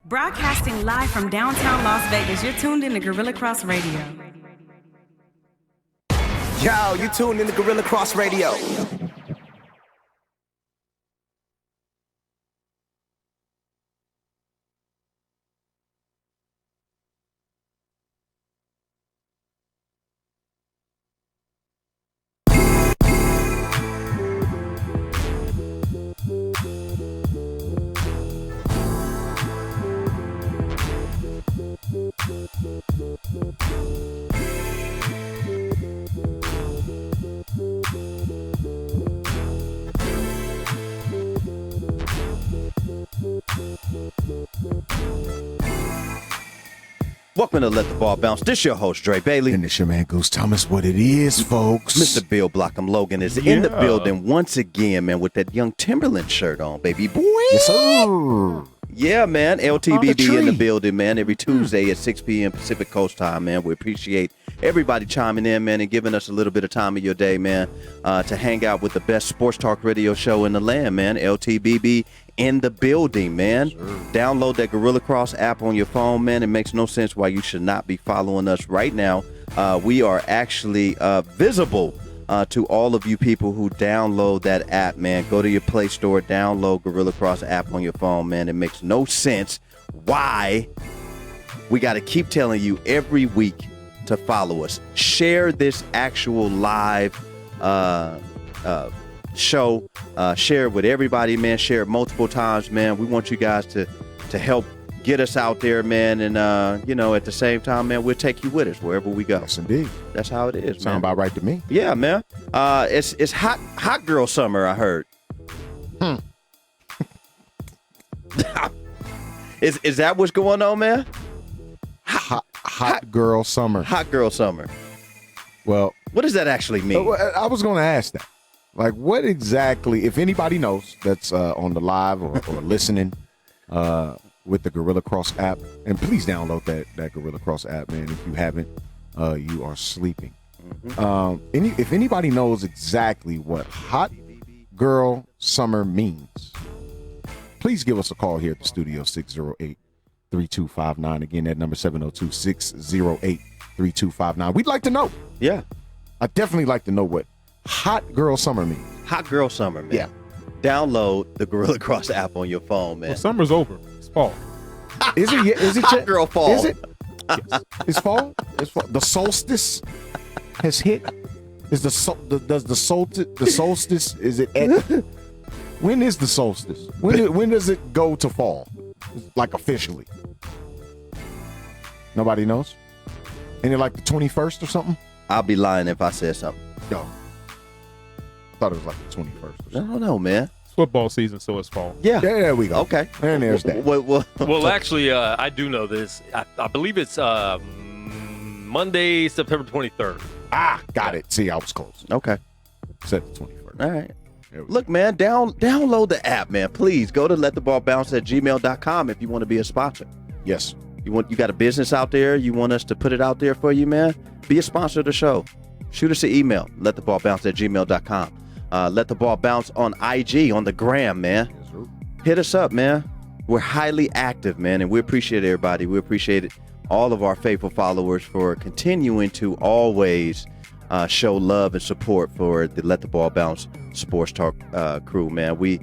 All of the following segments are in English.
Broadcasting live from downtown Las Vegas, you're tuned in to Guerilla Cross Radio. Yo, you tuned in to Guerilla Cross Radio. Welcome to Let the Ball Bounce. This your host, Dre Bailey. And it's your man, Goose Thomas. What it is, folks. Mr. Bill Blockham Logan is in the building once again, man, with that young Timberland shirt on, baby boy. Yes, sir. Yeah, man. LTBB in the building, man, every Tuesday at 6 p.m. Pacific Coast time, man. We appreciate everybody chiming in, man, and giving us a little bit of time of your day, man, to hang out with the best sports talk radio show in the land, man. LTBB in the building, man. Sure. Download that Guerilla Cross app on your phone, man. It makes no sense why you should not be following us right now. We are actually visible to all of you people who download that app, man. Go to your Play Store, download Guerilla Cross app on your phone, man. It makes no sense why we got to keep telling you every week to follow us. Share this actual live show. Share it with everybody, man. Share it multiple times, man. We want you guys to help get us out there, man. And, at the same time, man, we'll take you with us wherever we go. Yes, indeed. That's how it is, Sound about right to me. Yeah, man. It's hot girl summer, I heard. Is that what's going on, man? Hot girl summer. Hot girl summer. Well, what does that actually mean? I was going to ask that. Like, what exactly, if anybody knows that's on the live or listening with the Guerilla Cross app, and please download that Guerilla Cross app, man. If you haven't, you are sleeping. Mm-hmm. If anybody knows exactly what hot girl summer means, please give us a call here at the studio, 608-3259. Again, that number 702-608-3259. We'd like to know. Yeah. I'd definitely like to know what hot girl summer means. Hot girl summer, man. Yeah. Download the Guerilla Cross app on your phone, man. Well, summer's over. It's fall. Is it? Is it hot girl fall? Is it? Yes. It's fall. It's fall. The solstice has hit. Is the solstice? Is it at? When is the solstice? When does it go to fall? Like officially? Nobody knows. Ain't it like the 21st or something? I'll be lying if I said something. No. Thought it was like the 21st or something. I don't know, man. It's football season, so it's fall. Yeah. There we go. Okay. And there's that. Well, actually, I do know this. I believe it's Monday, September 23rd. Got it. See, I was close. Okay. Said the 21st. All right. Look, man, download the app, man. Please go to lettheballbounce@gmail.com if you want to be a sponsor. Yes. You got a business out there, you want us to put it out there for you, man? Be a sponsor of the show. Shoot us an email, lettheballbounce@gmail.com. Let the Ball Bounce on IG, on the gram, man. Yes, sir. Hit us up, man. We're highly active, man, and we appreciate everybody. We appreciate all of our faithful followers for continuing to always show love and support for the Let the Ball Bounce Sports Talk crew, man. We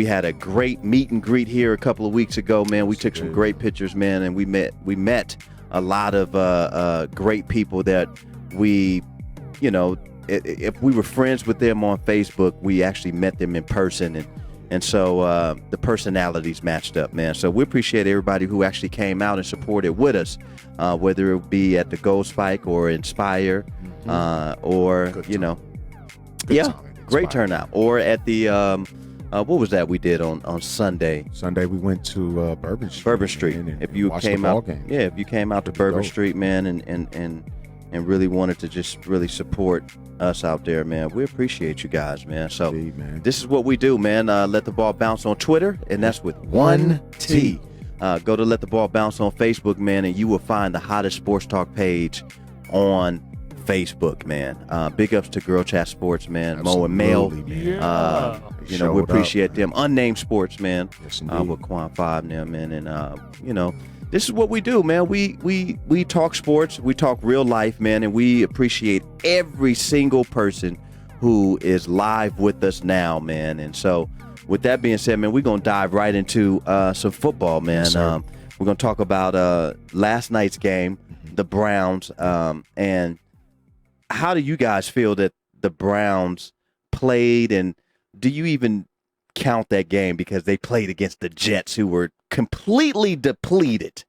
had a great meet and greet here a couple of weeks ago, man. We took some great pictures, man, and we met a lot of great people that we, if we were friends with them on Facebook, we actually met them in person, and so the personalities matched up, man. So we appreciate everybody who actually came out and supported with us, whether it be at the Gold Spike or Inspire, or great turnout, or at the what was that we did on Sunday? Sunday we went to Bourbon Street. Bourbon Street. If you came out, if you came out to Bourbon Street, man, and really wanted to just really support us out there, man, we appreciate you guys, man. So indeed, man. This is what we do, man. Let the Ball Bounce on Twitter, and that's with 1T. Go to Let the Ball Bounce on Facebook, man, and you will find the hottest sports talk page on Facebook, man. Big ups to Girl Chat Sports, man. Mo and Mel. Absolutely, man. We Showed appreciate up, man. them. Unnamed Sports, man. Yes, indeed. With Quan 5 now, man. And, this is what we do, man. We talk sports. We talk real life, man. And we appreciate every single person who is live with us now, man. And so with that being said, man, we're going to dive right into some football, man. Yes, we're going to talk about last night's game, the Browns, and how do you guys feel that the Browns played, and do you even count that game because they played against the Jets, who were completely depleted?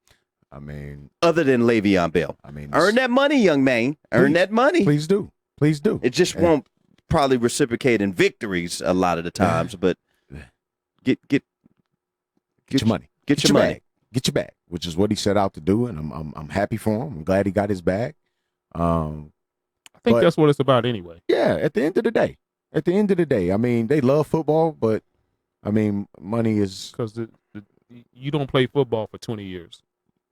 I mean, other than Le'Veon Bell. I mean, earn that money, young man. Earn that money. Please do. Please do. It just won't probably reciprocate in victories a lot of the times, but get your money. Get your money. Bag. Get your bag, which is what he set out to do, and I'm happy for him. I'm glad he got his bag. I think that's what it's about anyway. Yeah, at the end of the day, I mean, they love football, but I mean, money is because you don't play football for 20 years.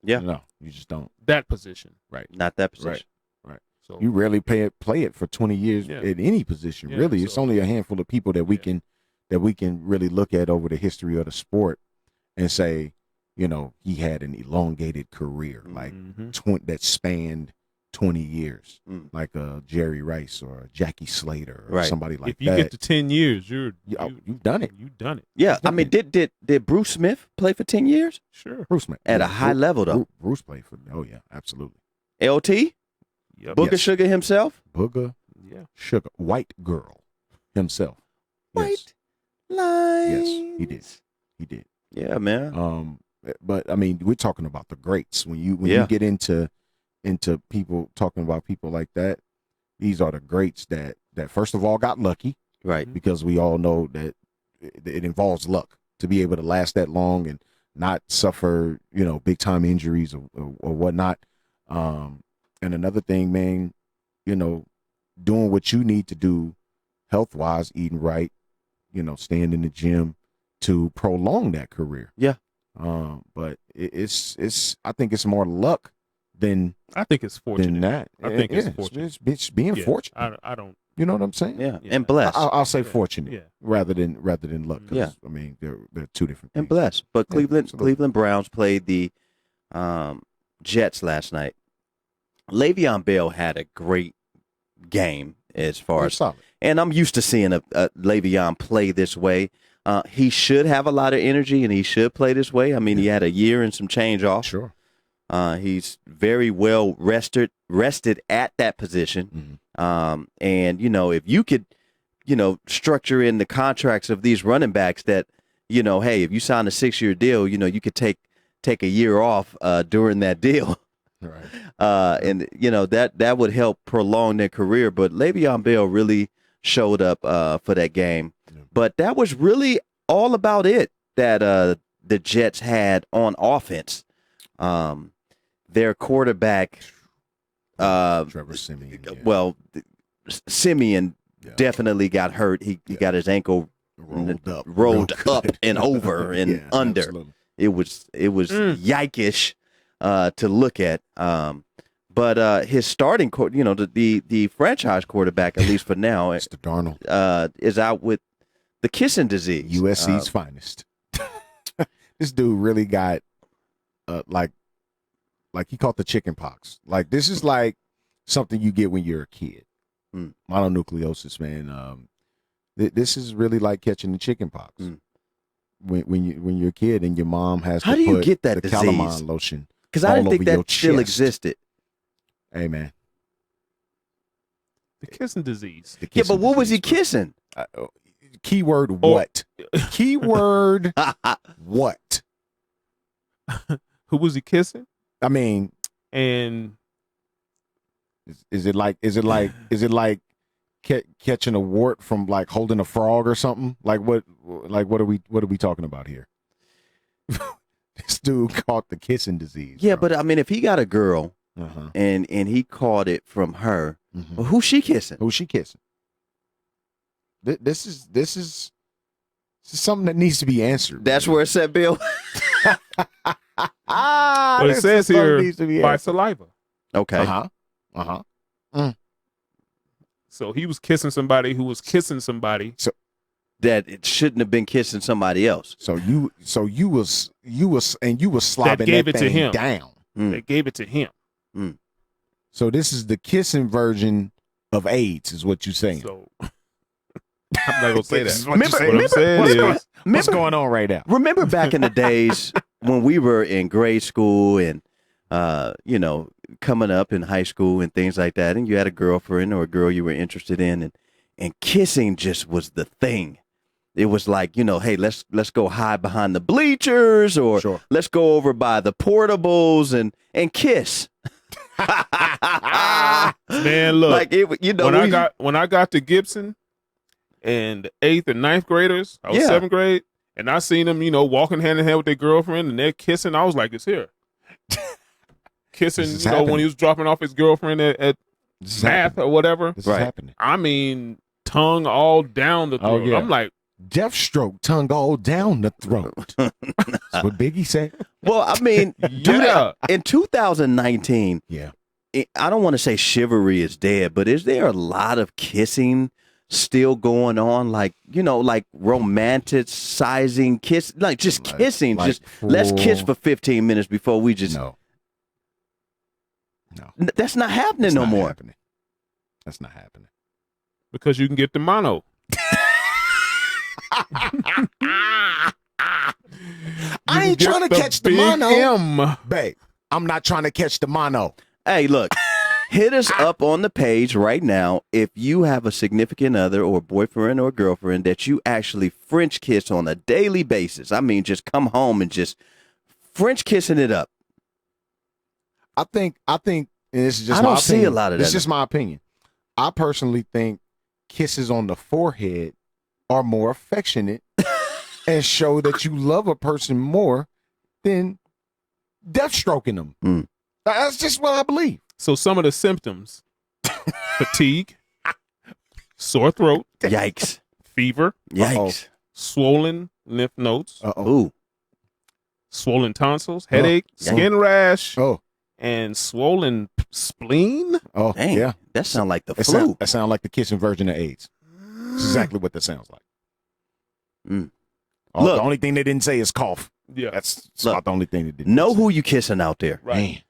Yeah, no, you just don't. That position, right? Not that position, right? So you rarely play it for 20 years at any position. Yeah, really, so, it's only a handful of people that we can really look at over the history of the sport and say, he had an elongated career, like that spanned 20 years, like a Jerry Rice or a Jackie Slater or somebody like that. If you get to 10 years, you've done it. You've done it. Yeah, I mean, did Bruce Smith play for 10 years? Sure. Bruce Smith. At a high level, though. Bruce played for, absolutely. LT? Yep. Booger Sugar himself? Booger Sugar. White girl himself. White lines. Yes, he did. Yeah, man. But I mean, we're talking about the greats. When you get into people talking about people like that, these are the greats that first of all got lucky, right? Because we all know that it involves luck to be able to last that long and not suffer, big time injuries or whatnot. And another thing, man, doing what you need to do health wise, eating right, staying in the gym to prolong that career. Yeah. But it's I think it's more luck than I think it's fortunate. Than that. I think it's fortunate. It's being fortunate. I don't. You know what I'm saying? Yeah. And blessed. I'll say fortunate rather than luck. Yeah. I mean, they're two different things. And blessed. But Cleveland Browns played the Jets last night. Le'Veon Bell had a great game as far as solid. And I'm used to seeing a Le'Veon play this way. He should have a lot of energy, and he should play this way. I mean, he had a year and some change off. Sure. He's very well rested at that position. And, if you could, structure in the contracts of these running backs that, hey, if you sign a 6-year deal, you could take a year off during that deal. Right. And, that would help prolong their career. But Le'Veon Bell really showed up for that game. But that was really all about it that the Jets had on offense. Their quarterback, Trevor Siemian. Yeah. Well, Siemian definitely got hurt. He got his ankle rolled up and over and under. Absolutely. It was yikish to look at. But his starting, the franchise quarterback, at least for now, Mr. Darnold, is out with the kissing disease. USC's finest. This dude really got like he caught the chicken pox. Like this is like something you get when you're a kid. Mononucleosis, man. This is really like catching the chicken pox. When you're a kid and your mom has How to do you put get that the disease? calamine lotion. Because I didn't think all over that still your chest. existed. Hey, man. The kissing disease. The Yeah, kissing but what was he disease, kissing? Keyword what? Keyword what? Who was he kissing? I mean, And is it like catching a wart from like holding a frog or something? Like what are we talking about here? This dude caught the kissing disease. Yeah, bro. but I mean, if he got a girl and he caught it from her, well, who's she kissing? Who's she kissing? This is something that needs to be answered. That's where it's at, Bill. but it says here by saliva. Okay. So he was kissing somebody who was kissing somebody. So that it shouldn't have been kissing somebody else. So you was slobbing That gave that it to thing him. down. They gave it to him. So this is the kissing version of AIDS, is what you're saying. So I'm not gonna say that. What's going on right now? Remember back in the days when we were in grade school and coming up in high school and things like that, and you had a girlfriend or a girl you were interested in, and kissing just was the thing. It was like, hey, let's go hide behind the bleachers, or let's go over by the portables and kiss. Man, look, like when I got to Gibson and 8th and 9th graders, I was 7th grade, and I seen them, walking hand in hand with their girlfriend and they're kissing. I was like, it's here. Kissing, when he was dropping off his girlfriend at math or whatever. This is happening. I mean, tongue all down the throat. I'm like, Deathstroke, tongue all down the throat. That's what Biggie said. Well, I mean, in 2019, I don't want to say chivalry is dead, but is there a lot of kissing still going on? Like, like romanticizing kiss, like just kissing. Just let's kiss for 15 minutes before we just. No. That's not happening no more. That's not happening. Because you can get the mono. I ain't trying to catch the mono. Babe, I'm not trying to catch the mono. Hey, look, hit us up on the page right now if you have a significant other or boyfriend or girlfriend that you actually French kiss on a daily basis. I mean, just come home and just French kissing it up. I think, and this is just I my don't opinion. see a lot of that. It's just my opinion. I personally think kisses on the forehead are more affectionate and show that you love a person more than death stroking them. That's just what I believe. So some of the symptoms: fatigue, sore throat, yikes, fever, yikes, swollen lymph nodes, swollen tonsils, headache, skin rash, and swollen spleen. Oh, dang, yeah, that sounds like the flu. That sounds like the kissing version of AIDS. That's exactly what that sounds like. Look, the only thing they didn't say is cough. Yeah, that's about the only thing they didn't. Know who you kissing out there, right?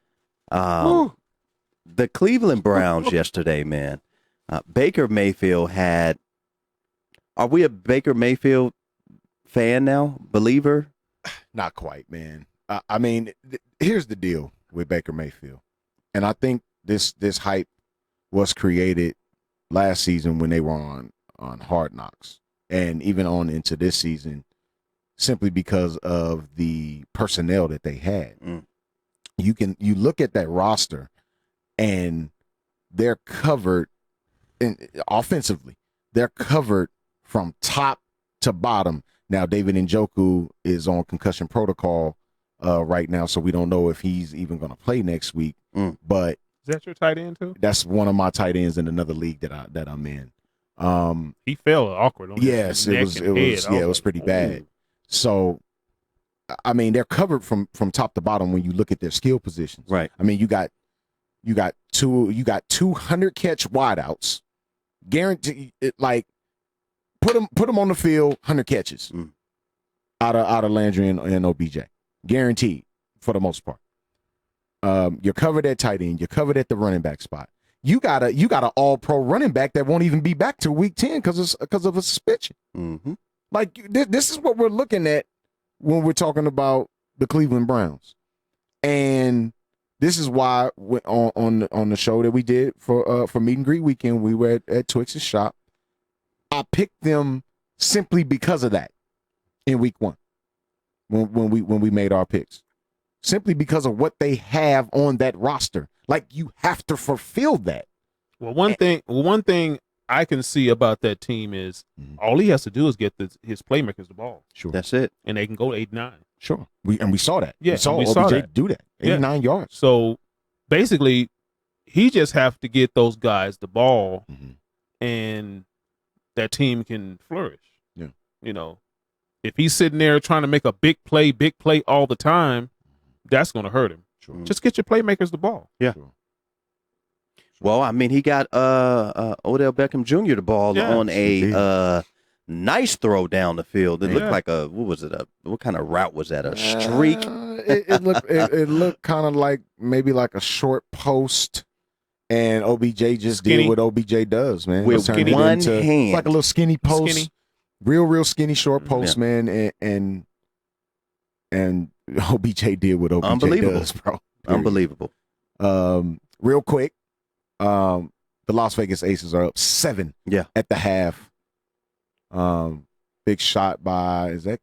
The Cleveland Browns yesterday, man. Baker Mayfield had. Are we a Baker Mayfield fan now? Believer? Not quite, man. I mean, here's the deal with Baker Mayfield, and I think this hype was created last season when they were on Hard Knocks, and even on into this season, simply because of the personnel that they had. You look at that roster, and they're covered offensively. They're covered from top to bottom. Now, David Njoku is on concussion protocol right now, so we don't know if he's even going to play next week. But is that your tight end too? That's one of my tight ends in another league that I'm in. He fell awkward on yes, it was pretty bad. So, I mean, they're covered from top to bottom when you look at their skill positions. Right. I mean, you got 200 catch wideouts, guaranteed. Like put them on the field, 100 catches out of Landry and OBJ, guaranteed for the most part. You're covered at tight end. You're covered at the running back spot. You got an all-pro running back that won't even be back to week 10 because of a suspension. Like this is what we're looking at when we're talking about the Cleveland Browns, and this is why on the show that we did for Meet and Greet Weekend, we were at Twix's shop. I picked them simply because of that in week 1 when we made our picks, simply because of what they have on that roster. Like, you have to fulfill that. Well, one thing I can see about that team is all he has to do is get his playmakers the ball. Sure, that's it, and they can go 8-9. Sure, we saw that. Yeah, we saw OBJ do that. 89 yards. So basically, he just have to get those guys the ball, and that team can flourish. Yeah, if he's sitting there trying to make a big play all the time, that's going to hurt him. Sure. Just get your playmakers the ball. Yeah. Well, I mean, he got Odell Beckham Jr. the ball Yeah, on a nice throw down the field. It looked Yeah. like what kind of route was that? A streak? It looked kind of like maybe like a short post, and OBJ just Skinny. did what OBJ does, man. With Turned it one into- hand. It's like a little skinny post, Skinny. real skinny short post, man, and OBJ did what OBJ Unbelievable. does, bro. Unbelievable. Real quick, the Las Vegas Aces are up 7 Yeah. at the half. Big shot by is that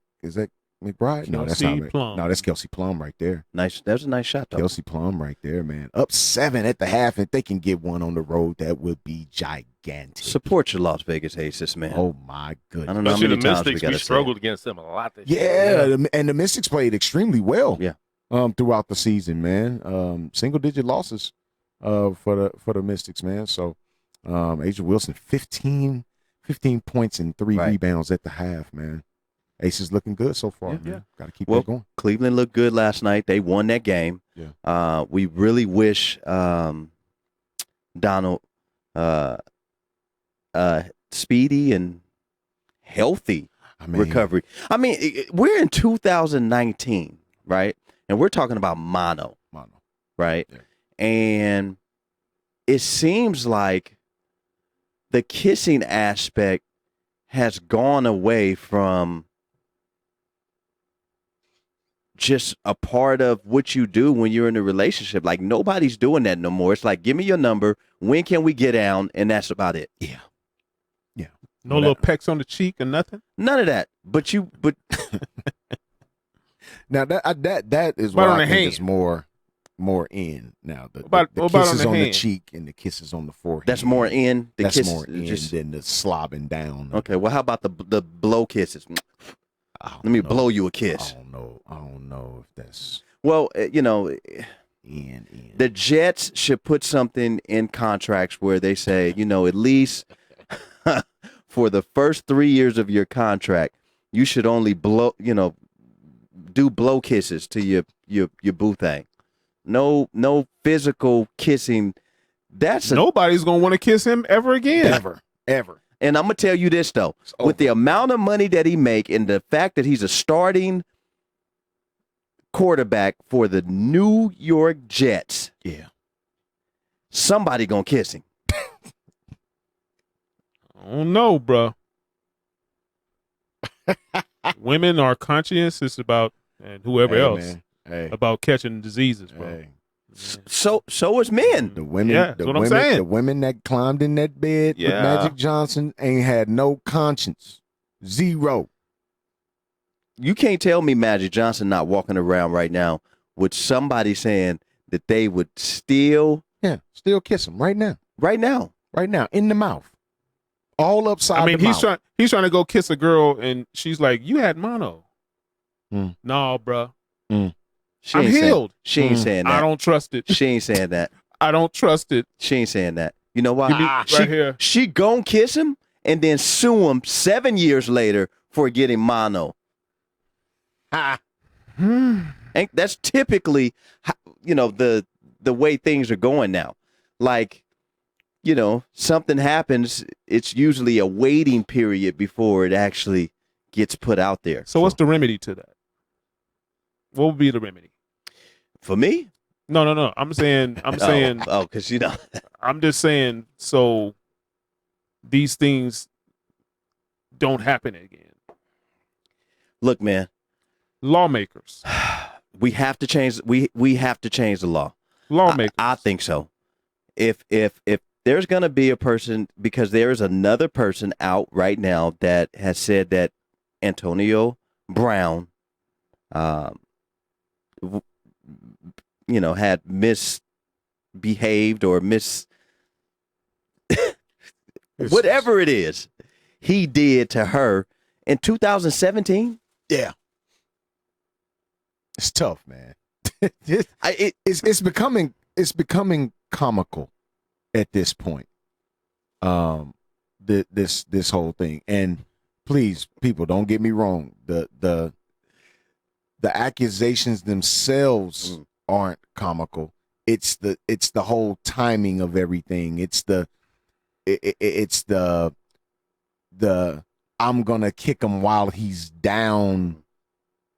McBride? No, that's not Kelsey Plum. No, that's Kelsey Plum right there. Nice. That was a nice shot, though. Kelsey Plum right there, man. Up 7 at the half. If they can get one on the road, that would be gigantic. Support your Las Vegas Aces, man. Oh my I goodness. don't know how Especially many the times we Mystics, got we to say struggled it. against them a lot this year. Yeah, and the Mystics played extremely well. Yeah. Throughout the season, man. Single digit losses for the Mystics, man. So Asia Wilson 15 points and 3 Right. rebounds at the half, man. Aces looking good so far. Yeah. Man. Got to keep Well, that going. Cleveland looked good last night. They won that game. Yeah. We really wish Donald speedy and healthy recovery. I mean, we're in 2019, right? And we're talking about mono, right? Yeah. And it seems like the kissing aspect has gone away from just a part of what you do when you're in a relationship. Like, nobody's doing that no more. It's like, give me your number. When can we get down? And that's about it. Yeah. No little pecks on the cheek or nothing. None of that. But Now that is What what about I on the think is hand? more in now. The What about on kisses the on the hand? cheek and the kisses on the forehead. that's more in. The That's kisses more in just- than the slobbing down. Okay, well, how about the blow kisses? I don't Let me know. blow you a kiss. I don't know if that's Well, in. the Jets should put something in contracts where they say, at least for the first 3 years of your contract, you should only do blow kisses to your boo thing. No physical kissing. Nobody's gonna want to kiss him ever again. Ever. And I'm gonna tell you this though, with the amount of money that he make and the fact that he's a starting quarterback for the New York Jets, Yeah. somebody gonna kiss him. I don't know, bro. Women are conscientious about, and whoever Hey, else, man. Hey. about catching diseases, bro. Hey. So is men. The women, Yeah, that's the what I'm women, saying. the women that climbed in that bed with Yeah. Magic Johnson ain't had no conscience. Zero. You can't tell me Magic Johnson not walking around right now with somebody saying that they would still Yeah, still kiss him right now, right now. in the mouth, all upside. I mean, the he's mouth. trying to go kiss a girl, and she's like, "You had mono." Mm. No, bro. She I'm ain't saying- healed. she ain't saying that. I don't trust it. She ain't saying that. I don't trust it. She ain't saying that. You know why? Give me right here. She gon' kiss him and then sue him 7 years later for getting mono. And that's typically, the way things are going now. Like, something happens. It's usually a waiting period before it actually gets put out there. So what's the remedy to that? What would be the remedy? For me? No. I'm saying. Oh, because I'm just saying. So these things don't happen again. Look, man, Lawmakers. we have to change. We have to change the law. Lawmakers. I think so. If there's going to be a person, because there is another person out right now that has said that Antonio Brown, had misbehaved or whatever it is he did to her in 2017. Yeah, it's tough, man. It's becoming comical at this point. This whole thing, and please, people, don't get me wrong. The accusations themselves aren't comical. it's the whole timing of everything. It's the I'm gonna kick him while he's down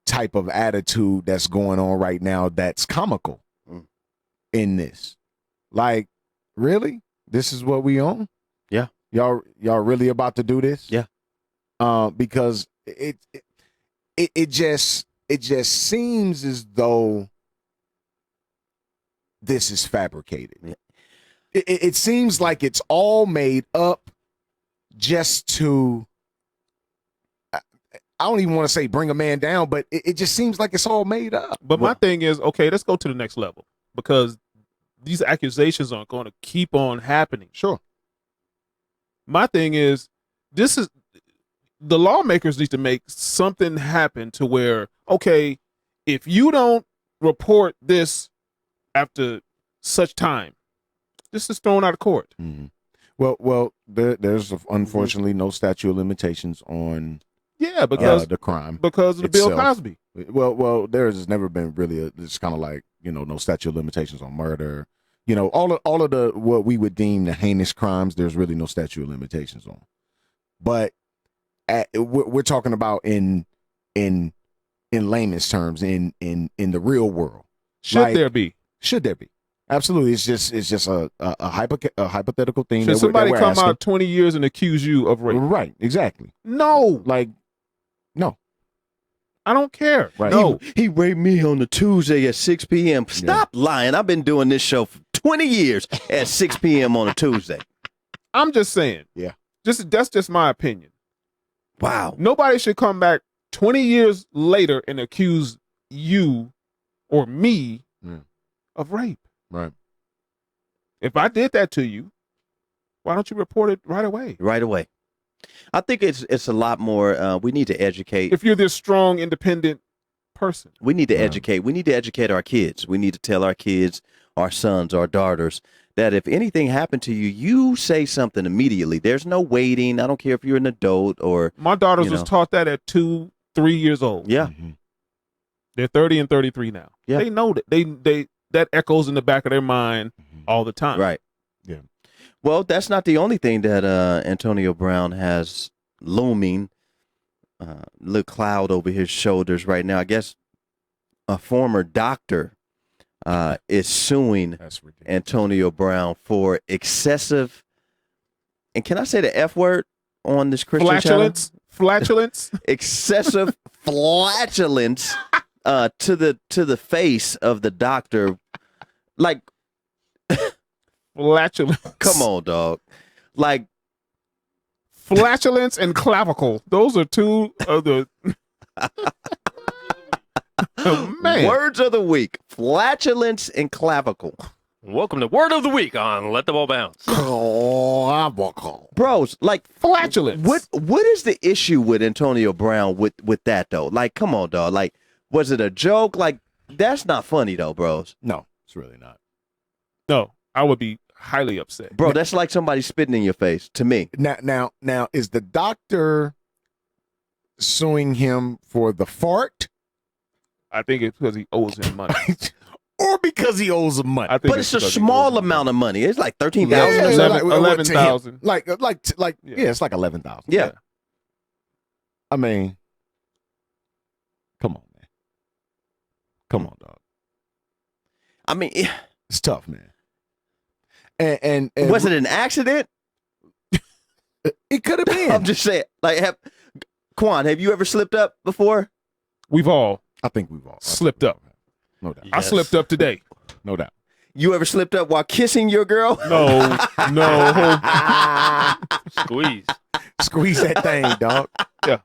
type of attitude that's going on right now. That's comical in this. Like, really? This is what we on? Yeah. Y'all really about to do this? Yeah. Because it just seems as though this is fabricated. Yeah. It seems like it's all made up just to, I don't even want to say bring a man down, but it just seems like it's all made up. But my thing is, okay, let's go to the next level, because these accusations are going to keep on happening. Sure. My thing is, the lawmakers need to make something happen to where, okay, if you don't report this after such time, this is thrown out of court. Mm-hmm. Well, there's unfortunately no statute of limitations on because the crime, because of the Bill Cosby. Well, there's never been really it's kind of like, no statute of limitations on murder. All of the what we would deem the heinous crimes, there's really no statute of limitations on. But we're talking about in layman's terms, in the real world. Should there be? Should there be? Absolutely. It's just a hypothetical thing. Should somebody come out 20 years and accuse you of rape? Right. Exactly. No. No. I don't care. Right. No. He raped me on the Tuesday at 6 p.m. Stop lying. I've been doing this show for 20 years at 6 p.m. on a Tuesday. I'm just saying. Yeah. That's just my opinion. Wow. Nobody should come back 20 years later and accuse you or me of rape. Right. If I did that to you, why don't you report it right away? Right away. I think it's a lot more. We need to educate. If you're this strong, independent person. We need to educate. We need to educate our kids. We need to tell our kids, our sons, our daughters, that if anything happened to you, you say something immediately. There's no waiting. I don't care if you're an adult or. My daughters was taught that at 2-3 years old. Yeah. Mm-hmm. They're 30 and 33 now. Yeah. They know that that echoes in the back of their mind all the time. Right. Yeah. Well, that's not the only thing that Antonio Brown has looming. Little cloud over his shoulders right now. I guess a former doctor is suing Antonio Brown for excessive, and can I say the F word on this Christian flatulence? Excessive flatulence to the face of the doctor. Like, flatulence. Come on, dog. Like, flatulence and clavicle. Those are two of the words of the week. Flatulence and clavicle. Welcome to Word of the Week on Let the Ball Bounce. Bros, like, flatulence. What is the issue with Antonio Brown with that though? Like, come on, dog. Like, was it a joke? Like, that's not funny though, bros. No, it's really not. No, I would be highly upset. Bro, that's like somebody spitting in your face to me. Now, is the doctor suing him for the fart? I think it's because he owes him money. Or because he owes him money. But it's a small amount of money. It's like 13,000. Yeah, 11,000. Like, it's like 11,000. Yeah. I mean, come on, man. Come on, dog. I mean, it's tough, man. And was it an accident? It could have been. I'm just saying. Like, Quan, have you ever slipped up before? I think we've all slipped up. No doubt. I slipped up today. No doubt. You ever slipped up while kissing your girl? No. Squeeze that thing, dog. Yeah.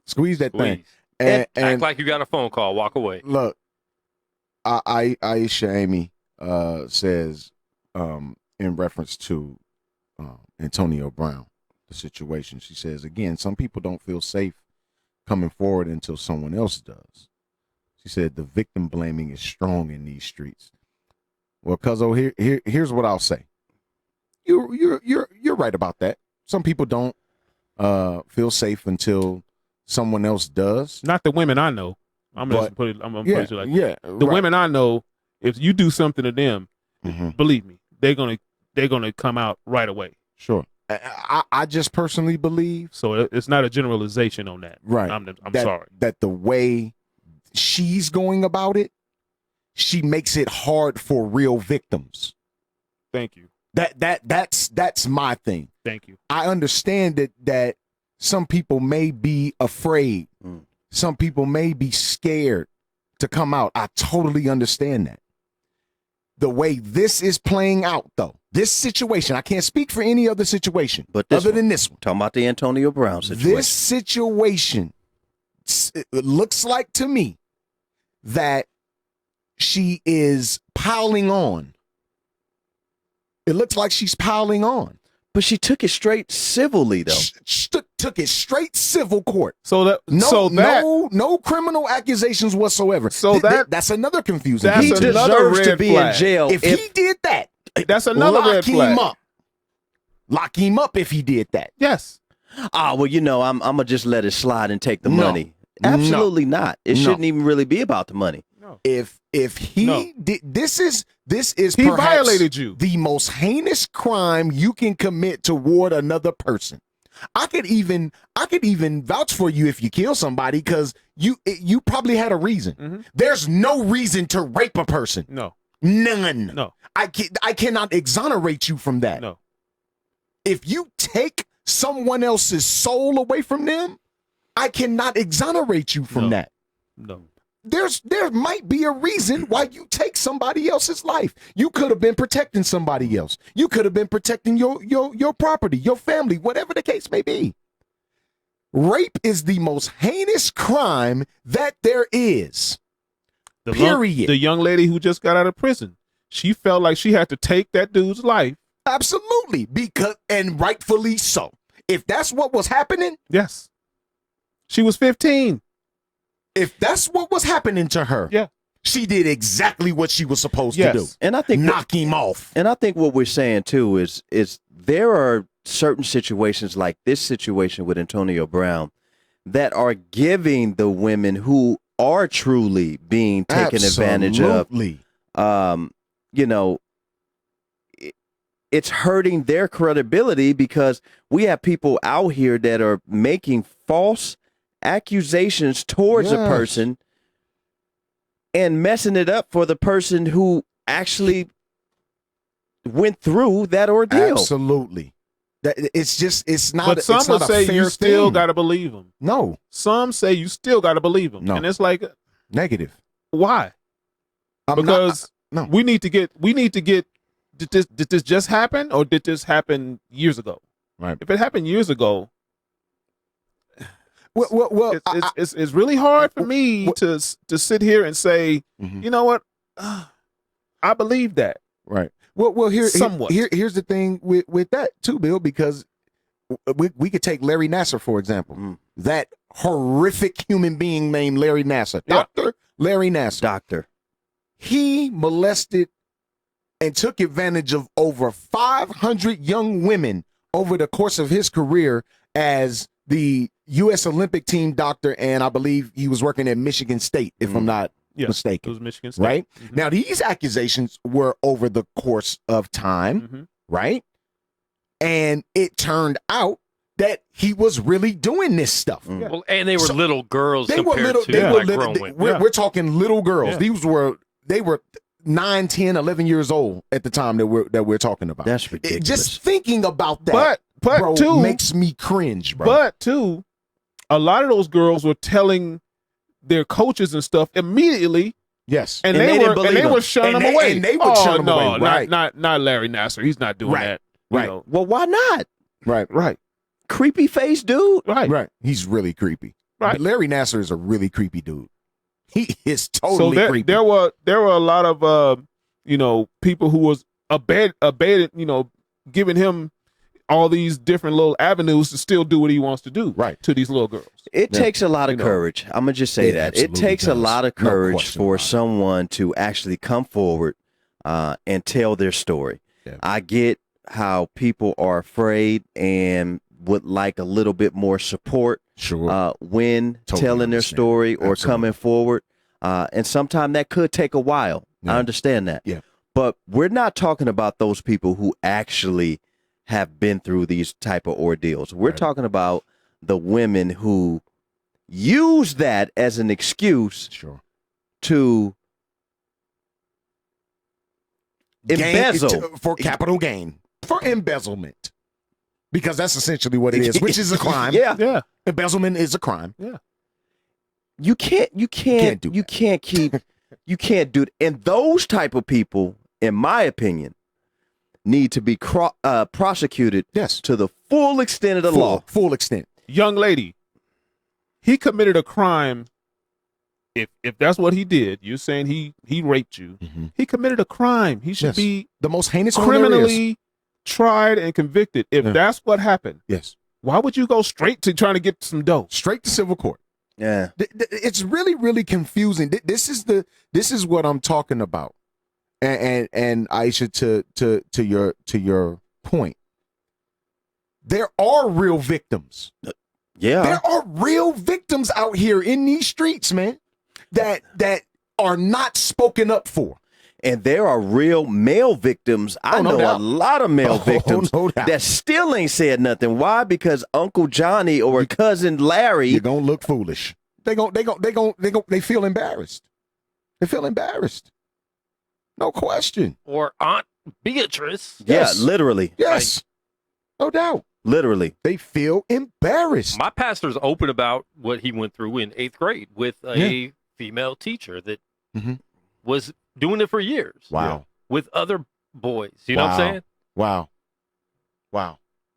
Squeeze that thing. And act like you got a phone call. Walk away. Look, Aisha Amy says in reference to Antonio Brown, the situation, she says, again, some people don't feel safe coming forward until someone else does. She said the victim blaming is strong in these streets. Well, Cuzzo, here's what I'll say. You're right about that. Some people don't feel safe until someone else does. Not the women I know. I'm gonna put it like the women I know, if you do something to them, Mhm. believe me, they're gonna come out right away. Sure. I just personally believe, So it's not a generalization on that. right? I'm that, sorry. that the way she's going about it, she makes it hard for real victims. Thank you. That's my thing. Thank you. I understand that some people may be afraid. Some people may be scared to come out. I totally understand that. The way this is playing out, though, this situation, I can't speak for any other situation, But this other one, than this one. talking about the Antonio Brown situation. This situation, it looks like to me that she is piling on. It looks like she's piling on. But she took it straight civilly, though. Took it straight civil court. So No criminal accusations whatsoever. So that's another confusing. That's He thing. another deserves to red be flag. in jail. If he did that, That's another lock red him flag. up. Lock him up if he did that. Yes. well, I'm gonna just let it slide and take the No. money. Absolutely not. It No. shouldn't even really be about the money. If he No. did, this is He perhaps violated you. the most heinous crime you can commit toward another person. I could even vouch for you if you kill somebody because you probably had a reason. Mm-hmm. There's no reason to rape a person. No. None. No. I cannot exonerate you from that. No. If you take someone else's soul away from them, I cannot exonerate you from No. that. No. There might be a reason why you take somebody else's life. You could have been protecting somebody else. You could have been protecting your property, your family, whatever the case may be. Rape is the most heinous crime that there is. Period. The young lady who just got out of prison, she felt like she had to take that dude's life. Absolutely, and rightfully so. If that's what was happening, Yes. She was 15. if that's what was happening to her, Yeah. she did exactly what she was supposed Yes. to do. And I think Knock him off. And I think what we're saying too is there are certain situations like this situation with Antonio Brown that are giving the women who are truly being taken advantage of. Absolutely. It's hurting their credibility because we have people out here that are making false accusations towards a Yes. person and messing it up for the person who actually went through that ordeal. Absolutely. It's not. But some it's will not a say you fair still thing. got to believe him. No, Some say you still got to believe him. No. And it's like, negative. why? I'm Because not, no. we need to get did this just happen or did this happen years ago? Right. If it happened years ago, Well, it's really hard for me to sit here and say, Mhm. you know what, I believe that. right. Well, Somewhat. here's the thing with that too, Bill, because we could take Larry Nassar for example. That horrific human being named Larry Nassar, Yeah. Dr. Larry Nassar. Doctor. He molested and took advantage of over 500 young women over the course of his career as the U.S. Olympic team doctor, and I believe he was working at Michigan State, if I'm not Yeah, mistaken. It was Michigan State. Right? Mhm. Now, these accusations were over the course of time, Mhm. right? And it turned out that he was really doing this stuff. Well, and they were So- little girls They were compared little. to They were like little. grown women. We're talking little girls. Yeah. They were 9, 10, 11 years old at the time that we're talking about. That's ridiculous. Just thinking about that, But bro, too, makes me cringe, bro. but too, a lot of those girls were telling their coaches and stuff immediately, yes, and And they didn't were believe them. shunning And them they- away. and they would shun them no, away, right. not Larry Nassar. He's not doing Right, that. You right. know. Well, why not? right. Creepy face dude. Right. He's really creepy. Right. Larry Nassar is a really creepy dude. He is So totally creepy. there were a lot of people who was abated, giving him all these different little avenues to still do what he wants to do Right. to these little girls. It Yeah. takes a lot of You know. courage. I'm gonna just say It that it absolutely takes a does. lot of No courage question for about it. someone to actually come forward and tell their story. Yeah. I get how people are afraid and would like a little bit more support Sure. when Totally telling their understand. story or Absolutely. coming forward. And sometimes that could take a while. I understand that. Yeah. But we're not talking about those people who actually have been through these type of ordeals. We're talking about the women who use that as an excuse to embezzle for capital gain, for embezzlement, because that's essentially what it is, which is a crime. Yeah. Embezzlement is a crime. Yeah. You can't keep you can't do it. And those type of people, in my opinion, need to be prosecuted to the full extent of the law. Full extent. Young lady, he committed a crime. If that's what he did, you're saying he raped you. Mm-hmm. He committed a crime. He should be the most heinous criminally tried and convicted. If that's what happened, why would you go straight to trying to get some dough? Straight to civil court. Yeah, it's really, really confusing. This is what I'm talking about. And Aisha, to your point, there are real victims. Yeah, there are real victims out here in these streets, man, that are not spoken up for. And there are real male victims. I know a lot of male victims that still ain't said nothing. Why? Because Uncle Johnny or cousin Larry, you're gonna look foolish. They feel embarrassed. They feel embarrassed. No question. Or Aunt Beatrice. Yes. Yeah, literally. Yes. No doubt. Literally. They feel embarrassed. My pastor's open about what he went through in 8th grade with a female teacher that was doing it for years. Wow. With other boys. You know what I'm saying? Wow.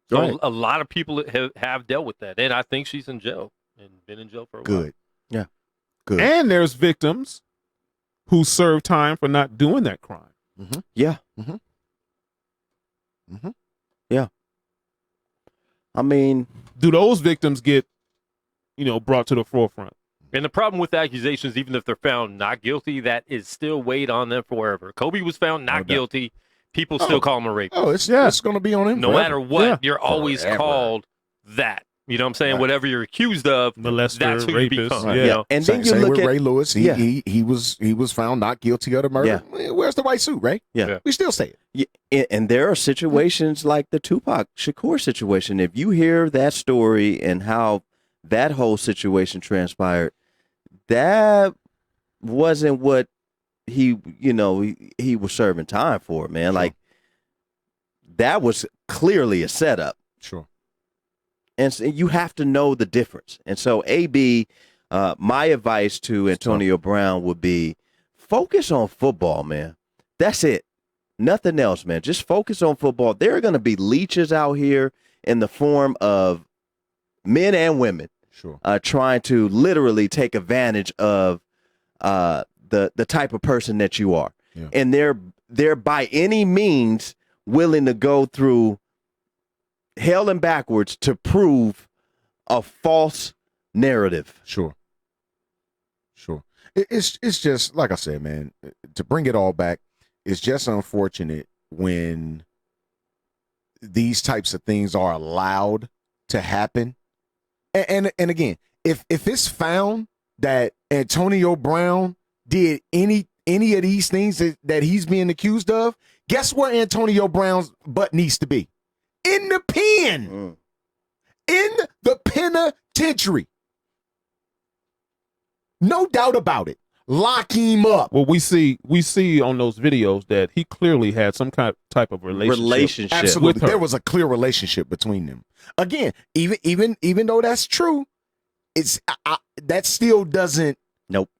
So a lot of people have dealt with that. And I think she's in jail and been in jail for a while. Good. Yeah. Good. And there's victims who serve time for not doing that crime. Mm-hmm. Yeah. Mm-hmm. Mm-hmm. Yeah. I mean, do those victims get, brought to the forefront? And the problem with accusations, even if they're found not guilty, that is still weighed on them forever. Kobe was found not guilty. People still call him a rapist. Oh, it's going to be on him no forever. matter what, you're always called that. You know what I'm saying? Whatever you're accused of, molester, that's who rapist. you become. Yeah. You know? And then you Same look with at Ray Lewis. He was found not guilty of the murder. Yeah. Where's the white suit, Ray? Yeah. We still say it. Yeah. And there are situations like the Tupac Shakur situation. If you hear that story and how that whole situation transpired, that wasn't what he was serving time for, man. Sure. Like, that was clearly a setup. Sure. And so you have to know the difference. And so, AB, my advice to Antonio Brown would be focus on football, man. That's it. Nothing else, man. Just focus on football. There are going to be leeches out here in the form of men and women, trying to literally take advantage of the type of person that you are. Yeah. And they're by any means willing to go through hell and backwards to prove a false narrative. Sure. It's just, like I said, man, to bring it all back, it's just unfortunate when these types of things are allowed to happen. And again, if it's found that Antonio Brown did any of these things that he's being accused of, guess where Antonio Brown's butt needs to be? In the pen. In the penitentiary. No doubt about it. Lock him up. Well, we see on those videos that he clearly had some type of relationship. Absolutely. With her. There was a clear relationship between them. Again, even though that's true, it's that still doesn't. Nope.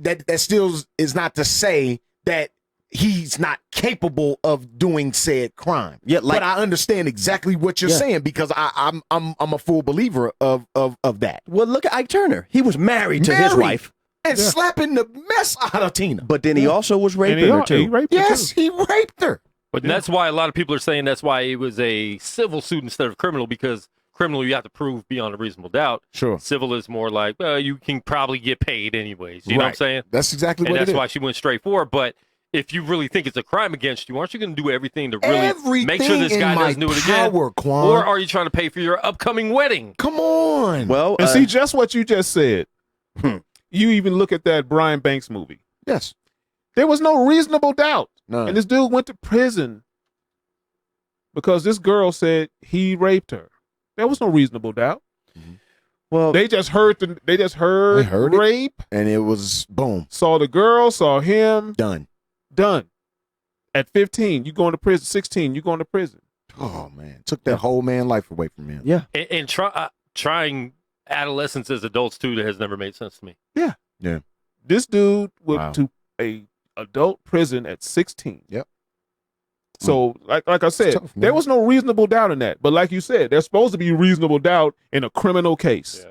That still is not to say that he's not capable of doing said crime. Yeah, but I understand exactly what you're saying because I'm a full believer of that. Well, look at Ike Turner. He was married to his wife and slapping the mess out of Tina. But then he also was raping her too. He raped her too. He raped her. But that's why a lot of people are saying that's why it was a civil suit instead of criminal, because criminal you have to prove beyond a reasonable doubt. Sure. Civil is more like, well, you can probably get paid anyways. You know what I'm saying? That's exactly what it is. And that's why she went straight for it. But if you really think it's a crime against you, aren't you going to do everything to really make sure this guy doesn't do it again? Quan. Or are you trying to pay for your upcoming wedding? Come on. Well, and see just what you just said. You even look at that Brian Banks movie. Yes. There was no reasonable doubt. None. And this dude went to prison because this girl said he raped her. There was no reasonable doubt. Well, They just heard heard it. rape. And it was boom, Saw the girl, saw him, done. done. At 15, you going to prison. 16, you going to prison. Oh man, took that whole man life away from him. yeah. And trying adolescents as adults too, that has never made sense to me. Yeah. Yeah. This dude went Wow. to a adult prison at 16. Yep. So, like I said, tough, man. there was no reasonable doubt in that. But like you said, there's supposed to be reasonable doubt in a criminal case.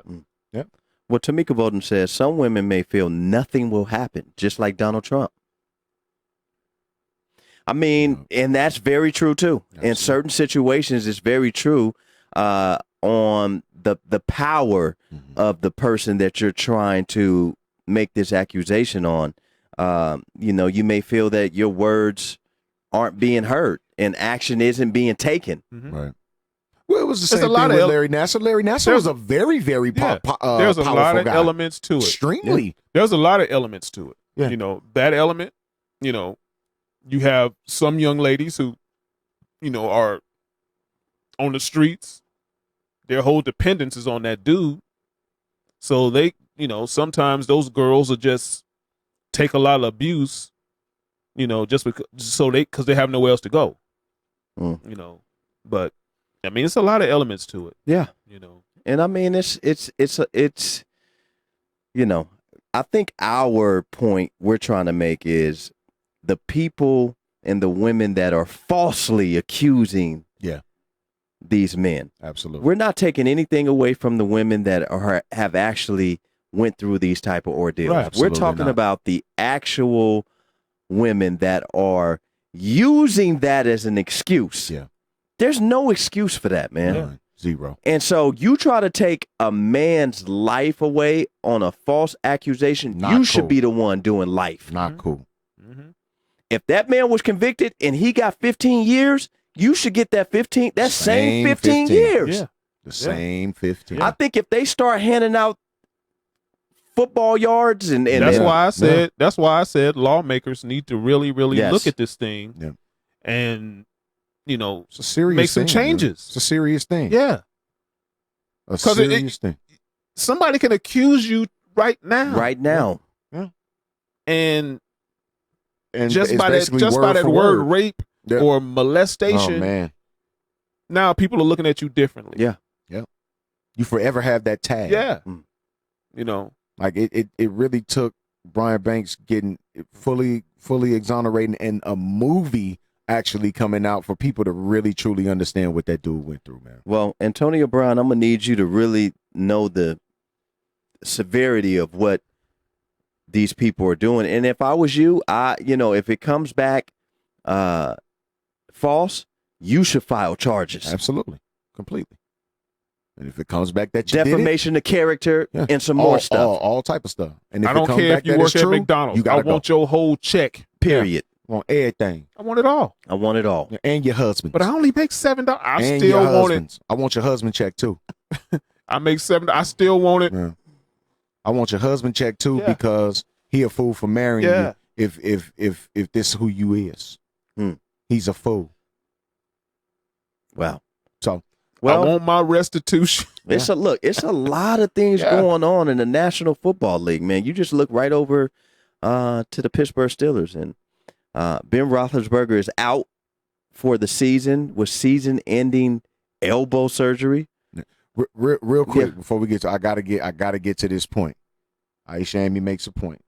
Yeah. Well, Tamika Bolden says some women may feel nothing will happen, just like Donald Trump. I mean, and that's very true too. In certain situations, it's very true on the power of the person that you're trying to make this accusation on. You may feel that your words aren't being heard and action isn't being taken. Right. Well, it was the There's same a lot thing with of Larry Nassar. Larry Nassar was a very, very there's a powerful lot of guy. elements to it. Extremely. There's a lot of elements to it. Yeah. That element, you have some young ladies who, are on the streets. Their whole dependence is on that dude. So they, sometimes those girls will just take a lot of abuse, just because they have nowhere else to go. But I mean, it's a lot of elements to it. Yeah. And I mean, it's I think our point we're trying to make is the people and the women that are falsely accusing these men. Absolutely. We're not taking anything away from the women that have actually went through these type of ordeals. Right, We're absolutely talking not. about the actual women that are using that as an excuse. Yeah. There's no excuse for that, man. None. Zero. And so you try to take a man's life away on a false accusation, Not you cool. should be the one doing life. Not cool. If that man was convicted and he got 15 years, you should get that same 15 years. Yeah. The same 15. I think if they start handing out football yards and That's and- why I said lawmakers need to really, really Yes. look at this thing Yeah. and, It's a serious make some thing, changes. man. It's a serious thing. Yeah. A 'Cause it- serious thing. Somebody can accuse you right now. right now. And And just it's by that basically just by that for word rape Yeah. or Oh molestation, man. now people are looking at you differently. Yeah. You forever have that tag. Yeah. Mm. Like it really took Brian Banks getting fully exonerated and a movie actually coming out for people to really truly understand what that dude went through, man. Well, Antonio Brown, I'm gonna need you to really know the severity of what these people are doing. And if I was you, if it comes back false, you should file charges. Absolutely. Completely. And if it comes back that you Defamation of character did it, and some more stuff. all type of stuff. And if I it don't comes care back if you that work it's at true, McDonald's. you I gotta want your whole check. Period. want everything. I want it all. I want it all. And your husband. But I only make $7. I and still your want it. husband's. I want your husband check too. I make $7. I still want it. Yeah. I want your husband check too Yeah. because he a fool for marrying Yeah. you. If this is who you is, he's a fool. Wow. So Well, I want my restitution. it's a lot of things Yeah. going on in the National Football League, man. You just look right over to the Pittsburgh Steelers, and Ben Roethlisberger is out for the season with season-ending elbow surgery. real quick before we get to, I gotta get to this point. Aisha Amy makes a point.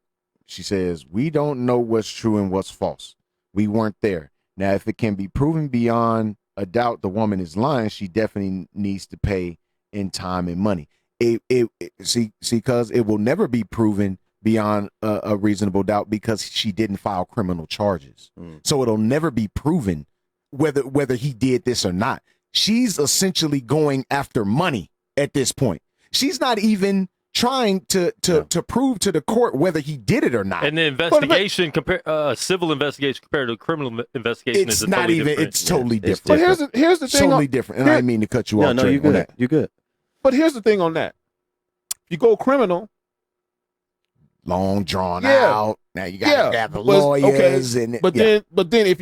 She says we don't know what's true and what's false. We weren't there. Now, if it can be proven beyond a doubt the woman is lying, she definitely needs to pay in time and money. Because it will never be proven beyond a reasonable doubt because she didn't file criminal charges. So it'll never be proven whether he did this or not. She's essentially going after money at this point. She's not even trying to prove to the court whether he did it or not. And the investigation, civil investigation compared to a criminal investigation It's is not totally even. different. It's totally It's different. But here's the thing. Totally different. And I didn't mean to cut you off. No, Trey, you're on good. that. You're good. But here's the thing on that. You go criminal. Long drawn Yeah. out. Now you got to have the but- lawyers and But then if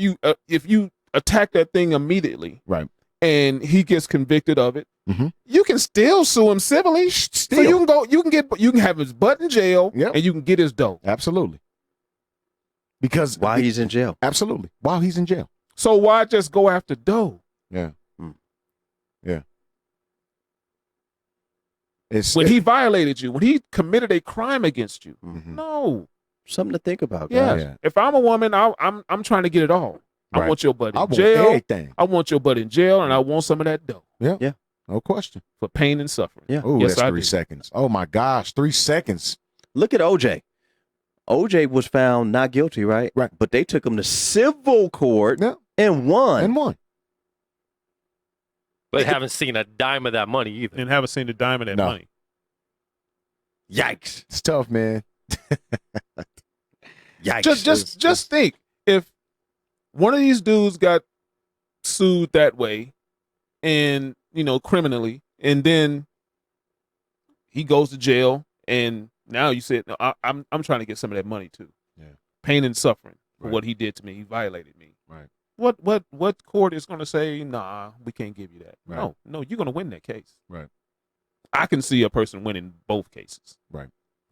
you attack that thing immediately, right, and he gets convicted of it, Mhm. you can still sue him civilly. So you can have his butt in jail, Yep. and you can get his dough. absolutely. Because While he's in jail. absolutely while he's in jail. So why just go after dough? Yeah, Mm. yeah. It's When he violated you, when he committed a crime against you. Mhm. No. Something to think about, Yeah. guys. Yeah. If I'm a woman, I'm trying to get it all. I Right. want your butt in I want jail. everything. I want your butt in jail, and I want some of that dough No question. for pain and suffering. Yeah. Oh, Yes, that's I 3 do. seconds. Oh my gosh, 3 seconds. Look at OJ. OJ was found not guilty, right? Right. But they took him to civil court Yeah, and won. and one. But haven't seen a dime of that money either. And haven't seen the dime of that No. money. Yikes. It's tough, man. Yikes. Just think, if one of these dudes got sued that way, and criminally, and then he goes to jail, and now you said, no, I'm trying to get some of that money too. Yeah. Pain and suffering for Right. what he did to me. He violated me. Right. What court is going to say, nah, we can't give you that? Right. No, you're going to win that case. Right. I can see a person winning both cases.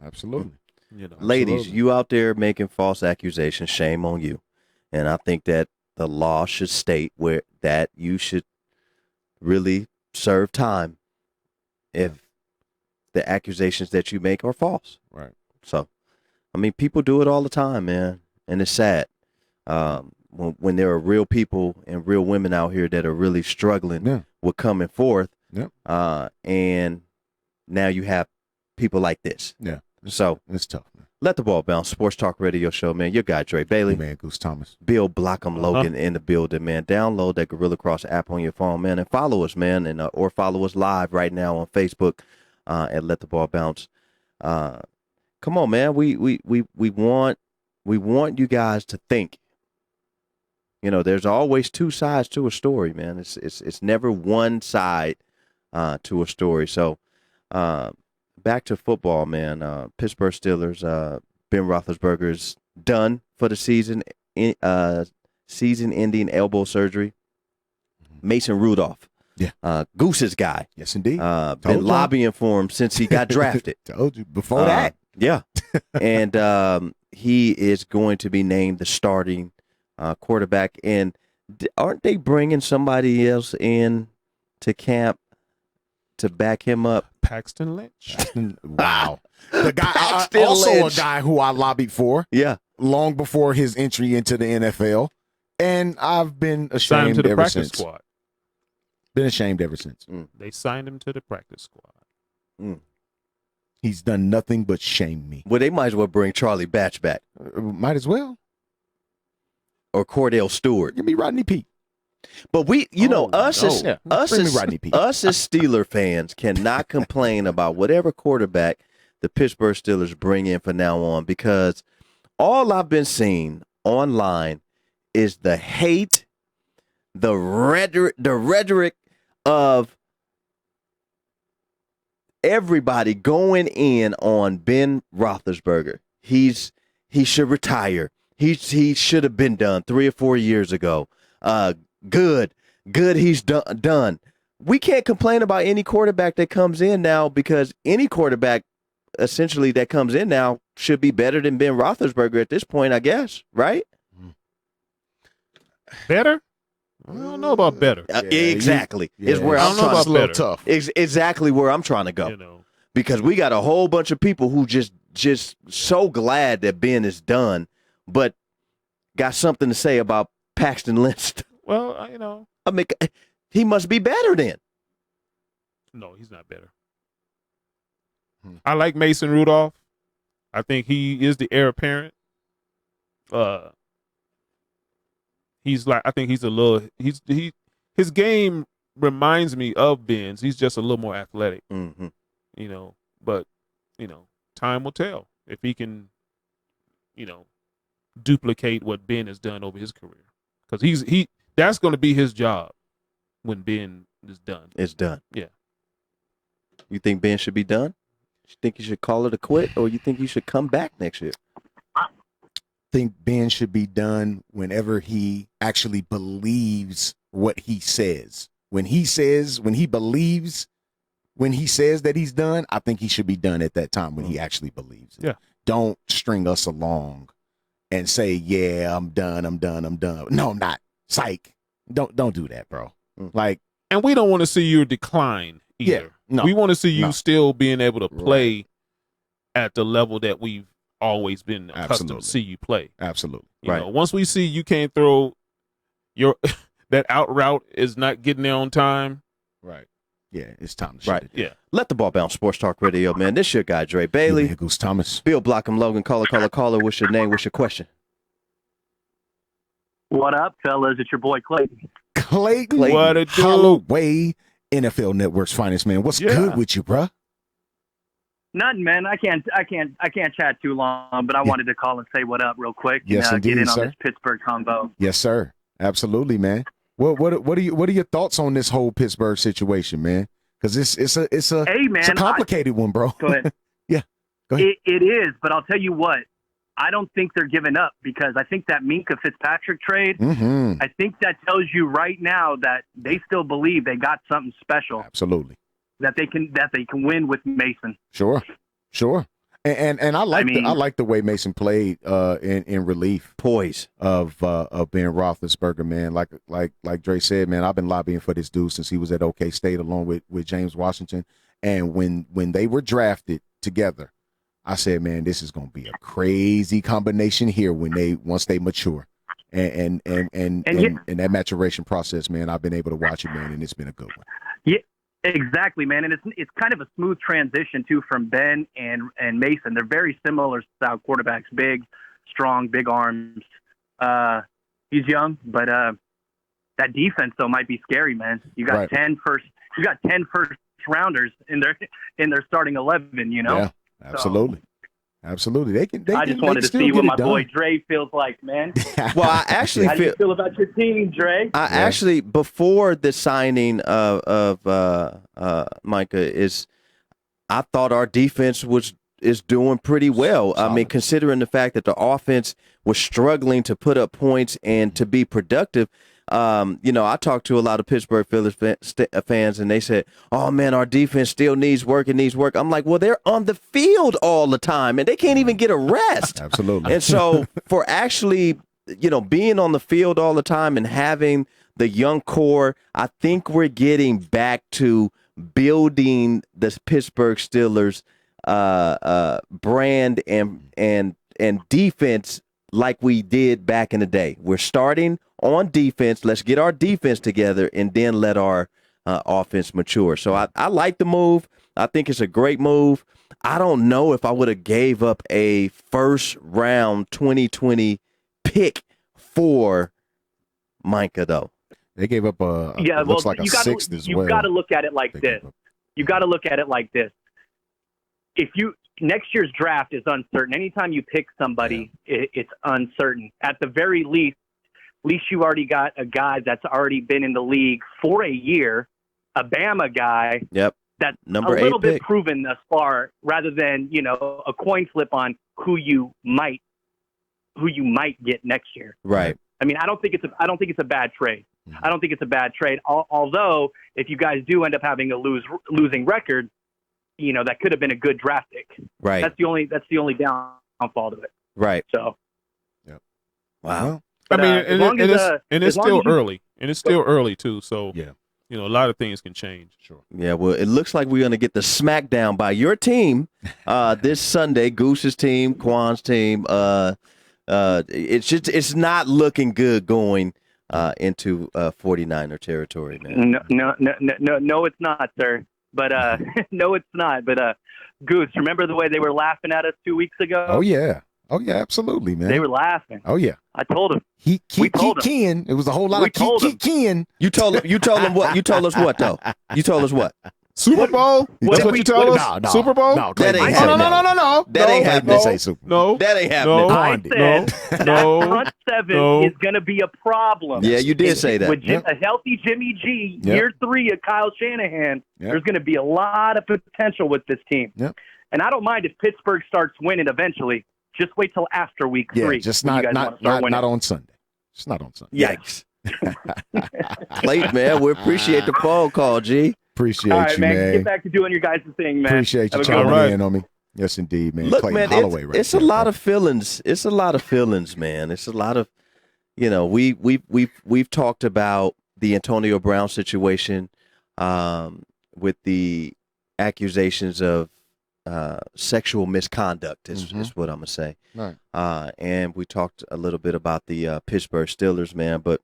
Absolutely. Ladies, Absolutely. you out there making false accusations, shame on you. And I think that the law should state that you should really serve time if the accusations that you make are false. Right. So, I mean, people do it all the time, man, and it's sad. When there are real people and real women out here that are really struggling Yeah. with coming forth, Yep. and now you have people like this. Yeah. So It's tough, man. let the ball bounce. Sports Talk Radio Show, man. Your guy Dre Bailey, Hey, man, Goose Thomas. Bill Blockham Logan in the building, man. Download that Guerilla Cross app on your phone, man, and follow us, man, and or follow us live right now on Facebook at Let the Ball Bounce. Come on, man. We want you guys to think. There's always two sides to a story, man. It's never one side to a story. So back to football, man. Pittsburgh Steelers. Ben Roethlisberger is done for the season. Season-ending elbow surgery. Mason Rudolph. Yeah. Goose's guy. Yes, indeed. Been Told you. lobbying for him since he got drafted. Told you before that. Yeah. And he is going to be named the starting quarterback. And aren't they bringing somebody else in to camp to back him up? Paxton Lynch. Wow. The guy, Paxton also Lynch. a guy who I lobbied for Yeah. long before his entry into the NFL, and I've been Signed him ashamed to the ever practice since. squad. Been ashamed ever since. They signed him to the practice squad. He's done nothing but shame me. Well, they might as well bring Charlie Batch back Might as well. or Cordell Stewart. Give me Rodney Peete. But we, us no. as Yeah. us Bring me as Rodney Peete. us as Steeler fans cannot complain about whatever quarterback the Pittsburgh Steelers bring in from now on, because all I've been seeing online is the hate, the rhetoric of everybody going in on Ben Roethlisberger. He should retire. He should have been done 3 or 4 years ago. Good. He's done. We can't complain about any quarterback that comes in now, because any quarterback essentially that comes in now should be better than Ben Roethlisberger at this point, I guess, right? Better? I don't know about better. Exactly. Is where I I'm don't know trying about to a little better. tough. exactly where I'm trying to go. Because we got a whole bunch of people who just so glad that Ben is done, but got something to say about Paxton Lynch. Well, I mean, he must be better then. no, he's not better. I like Mason Rudolph. I think he is the heir apparent. I think he's a little. His game reminds me of Ben's. He's just a little more athletic. Mm-hmm. But time will tell if he can, duplicate what Ben has done over his career, because that's going to be his job when Ben is done. It's done. Yeah. You think Ben should be done? You think you should call it a quit, or you think you should come back next year? think Ben should be done whenever he actually believes what he says. When he says that he's done, I think he should be done at that time when he actually believes it. Yeah. Don't string us along and say, yeah, I'm done. No, I'm not. Psych. Don't do that, bro. Like, and we don't want to see you decline either. Yeah, no, we want to see you no. still being able to play at the level that we've always been accustomed Absolutely. to see you play. absolutely. You know, once we see you can't throw your that out route is not getting there on time. Right. Yeah, it's time to shut it down. Yeah. Let the ball bounce. Sports Talk Radio, man. This your guy, Dre Bailey. Yeah, Goose Thomas. Bill Blockham, Logan, caller. What's your name? What's your question? What up, fellas? It's your boy Clayton. Clayton. What it do? Holloway, NFL Network's finest man. What's good with you, bruh? Nothing, man. I can't chat too long, but I wanted to call and say what up real quick. Yes, and, indeed, get in sir. on this Pittsburgh combo. Yes, sir. Absolutely, man. What are your thoughts on this whole Pittsburgh situation, man? Because it's a Hey, man, it's a complicated one, bro. Go ahead. Yeah, go ahead. It is, but I'll tell you what. I don't think they're giving up because I think that Minka Fitzpatrick trade, Mm-hmm. I think that tells you right now that they still believe they got something special Absolutely. that they can win with Mason. Sure. And I like I like the way Mason played in relief Poise. of Ben Roethlisberger, man. Like Dre said, man, I've been lobbying for this dude since he was at OK State along with James Washington. And when they were drafted together, I said, man, this is going to be a crazy combination here once they mature. And that maturation process, man, I've been able to watch it, man, and it's been a good one. Yeah, exactly, man. And it's kind of a smooth transition too from Ben and Mason. They're very similar style quarterbacks, big, strong, big arms. He's young, but that defense though might be scary, man. You got Right. 10 first rounders in their starting 11. You know. Yeah, absolutely. Absolutely. They can. I just wanted to see what my boy Dre feels like, man. Well, I actually How do you feel about your team, Dre? actually, before the signing of Micah, I thought our defense is doing pretty well. Solid. I mean, considering the fact that the offense was struggling to put up points and to be productive. I talked to a lot of Pittsburgh Steelers fans, and they said, "Oh man, our defense still needs work. It needs work." I'm like, "Well, they're on the field all the time, and they can't even get a rest." Absolutely. And so, for actually, being on the field all the time and having the young core, I think we're getting back to building the Pittsburgh Steelers brand and defense like we did back in the day. We're starting on defense. Let's get our defense together and then let our offense mature. So I like the move. I think it's a great move. I don't know if I would have gave up a first round 2020 pick for Micah, though. They gave up looks like a sixth as well. You've got to look at it like this. You've got to look at it like this. Next year's draft is uncertain. Anytime you pick somebody, it's uncertain. At the very least you already got a guy that's already been in the league for a year, a Bama guy. Yep. That's Number a little 8 bit pick. proven thus far, rather than a coin flip on who you might get next year. Right. I mean, I don't think it's a bad trade. I don't think it's a bad trade. Although, if you guys do end up having a losing record, that could have been a good draft pick. Right. That's the only downfall to it. Right. So. Yep. Wow. But, I mean, as long as, it's still early, and it's still early too. So Yeah. a lot of things can change. Sure. Yeah, well, it looks like we're going to get the smackdown by your team this Sunday, Goose's team, Quan's team. It's not looking good going into 49er territory, man. No, it's not, sir. But no, it's not. But Goose, remember the way they were laughing at us 2 weeks ago? Oh yeah, absolutely, man. They were laughing. Oh yeah. I told them. We told him. It was a whole lot We of told him. Ken. You told them what? You told us what, though? You told us what? Super Bowl? That's did what we- you tell what- us? No, Super Bowl? No, That ain't Clayton, happening. No. That ain't happening. Say Super Bowl. No. That ain't happening. No. I said No. that front seven No. is going to be a problem. Yeah, you did say that. With a healthy Jimmy G, Yep. year 3 of Kyle Shanahan, Yep. there's going to be a lot of potential with this team. Yep. And I don't mind if Pittsburgh starts winning eventually. Just wait till after week 3. Just when you not guys not wanna start not, winning. not on Sunday. Just not on Sunday. Yikes. Late, man. We appreciate the phone call, G. Appreciate All right, you, man. man. Get back to doing your guys' thing, man. Appreciate you Have a good one. chiming in on me. Yes, indeed, man. Look, Clayton man, Holloway it's right a there, lot bro. of feelings. It's a lot of feelings, man. It's a lot of, we've talked about the Antonio Brown situation, with the accusations of sexual misconduct is what I'm gonna say. Right. And we talked a little bit about the Pittsburgh Steelers, man. But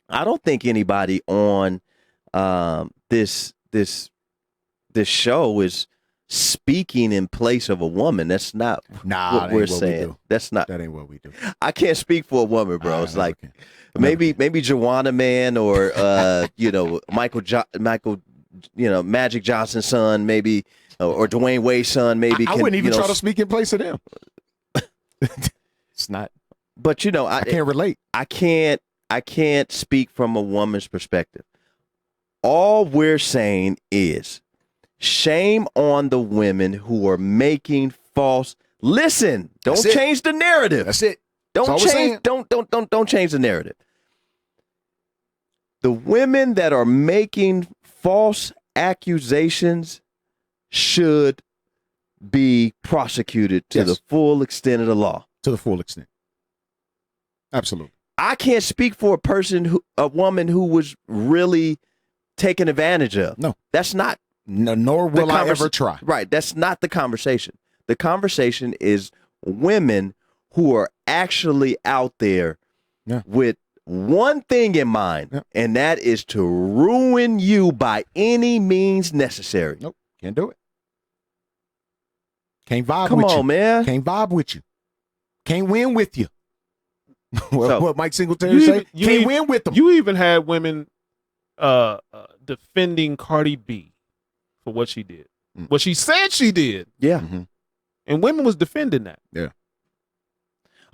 I don't think anybody on this show is speaking in place of a woman. That's not what we're saying. That's not. That ain't what we do. I can't speak for a woman, bro. I It's never like can. maybe Joanna Man or Michael, Magic Johnson's son, maybe, or Dwayne Wade's son, maybe. I wouldn't even try to speak in place of them. It's not. But I can't relate. I can't speak from a woman's perspective. All we're saying is shame on the women who are making false. Listen, don't That's it. change the narrative. That's it. Don't That's all we're change. saying. Don't change the narrative. The women that are making false accusations should be prosecuted to the full extent of the law. To the full extent. Absolutely. I can't speak for a woman who was really taken advantage of. No. That's not. No, nor will I ever try. Right. That's not the conversation. The conversation is women who are actually out there with one thing in mind, and that is to ruin you by any means necessary. Nope. Can't do it. Can't vibe Come with you. on, man. Can't vibe with you. Can't win with you. What Mike Singletary You say? even- you Can't even- win with them. You even had women defending Cardi B for what she did. What she said she did. Yeah. Mhm. And women was defending that. Yeah.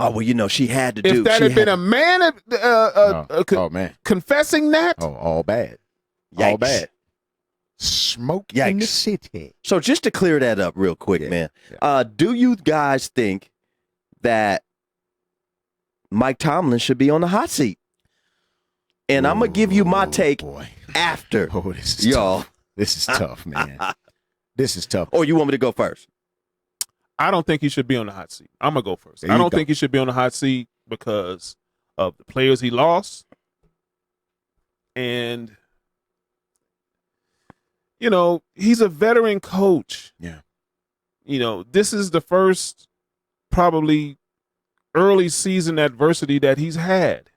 Oh, well, she had to do. If that she had been a man Oh man. confessing that, Oh, all bad. Yikes. All bad. Smoke in the Yikes. city. So just to clear that up real quick, man, do you guys think that Mike Tomlin should be on the hot seat? And I'm going to give you my take after. Oh, this is y'all. tough. This is tough, man. This is tough. Or you want me to go first? I don't think he should be on the hot seat. I'm going to go first. There I you don't go. think he should be on the hot seat because of the players he lost. And, he's a veteran coach. Yeah. This is the first probably early season adversity that he's had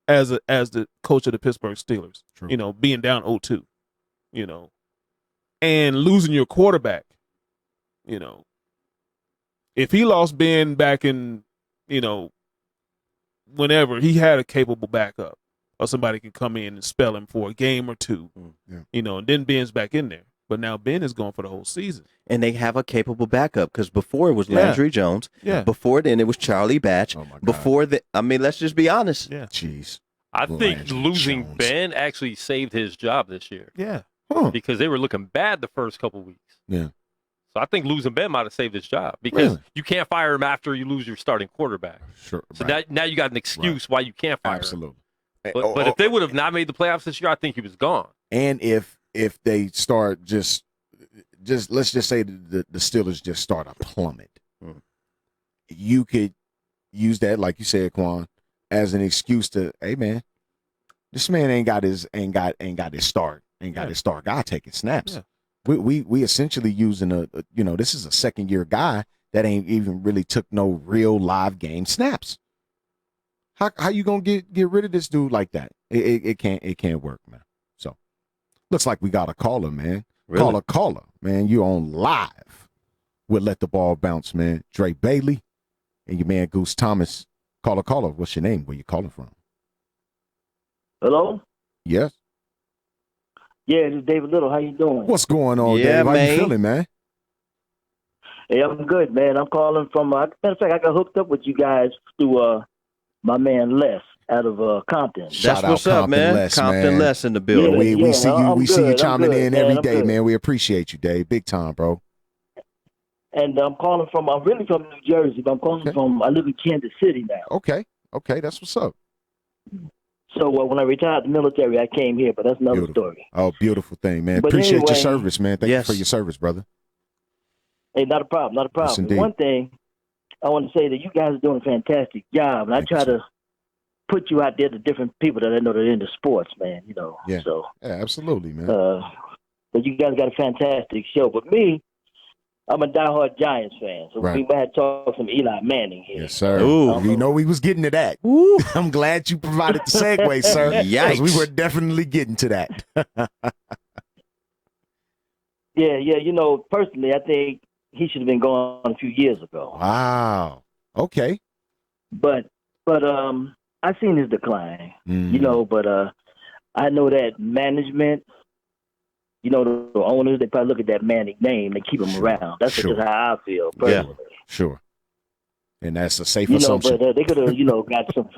as the coach of the Pittsburgh Steelers. True. Being down 0-2, and losing your quarterback. If he lost Ben back in, whenever, he had a capable backup or somebody can come in and spell him for a game or two, and then Ben's back in there. But now Ben is gone for the whole season. And they have a capable backup because before it was Landry Jones. Yeah. Before then it was Charlie Batch. Oh, my God. Before that, let's just be honest. Yeah. Jeez. I think Landry losing Jones. Ben actually saved his job this year Yeah. because they were looking bad the first couple weeks. Yeah. So I think losing Ben might have saved his job because Really? you can't fire him after you lose your starting quarterback. Sure. So right. now you got an excuse why you can't fire him. Absolutely. But if they would have not made the playoffs this year, I think he was gone. And if they start just let's just say the Steelers just start a plummet, you could use that, like you said, Quan, as an excuse to, hey man, this man ain't got his start, his star guy taking snaps. Yeah. We essentially using this is a second year guy that ain't even really took no real live game snaps. How you gonna get rid of this dude like that? It can't work, man. So looks like we got a caller, man. Really? Caller, man. You on live. We'll let the ball bounce, man. Dre Bailey and your man Goose Thomas. Caller. What's your name? Where you calling from? Hello? Yes. Yeah, this is David Little. How you doing? What's going on, Yeah, Dave? How man. you feeling, man? Hey, I'm good, man. I'm calling from, matter of fact, I got hooked up with you guys through my man Les out of Compton. That's what's up, man. Les, Compton man. Les in the building. Yeah. We see you. I'm We see you good. I'm chiming good, in man. every I'm day, good. man. We appreciate you, Dave. Big time, bro. And I'm really from New Jersey, but I'm calling I live in Kansas City now. Okay, that's what's up. So when I retired the military, I came here, but that's another story. Oh, beautiful thing, man. But Appreciate your anyway, service, man. Thank you for your service, brother. Hey, not a problem. Yes, indeed. One thing I want to say that you guys are doing a fantastic job, and I try to put you out there to different people that I know that are into sports, man. You know, yeah, so absolutely, man. But you guys got a fantastic show. But me, I'm a diehard Giants fan, so we might talk some Eli Manning here. Yes, sir. Ooh, you know we was getting to that. Ooh. I'm glad you provided the segue, sir. Yikes. We were definitely getting to that. Yeah. You know, personally, I think he should have been gone a few years ago. Wow. Okay. But I seen his decline. You know, but I know that management. You know, the owners, they probably look at that Manning name and keep him around. That's just how I feel personally. Yeah, sure. And that's a safe assumption. But they could have, got some.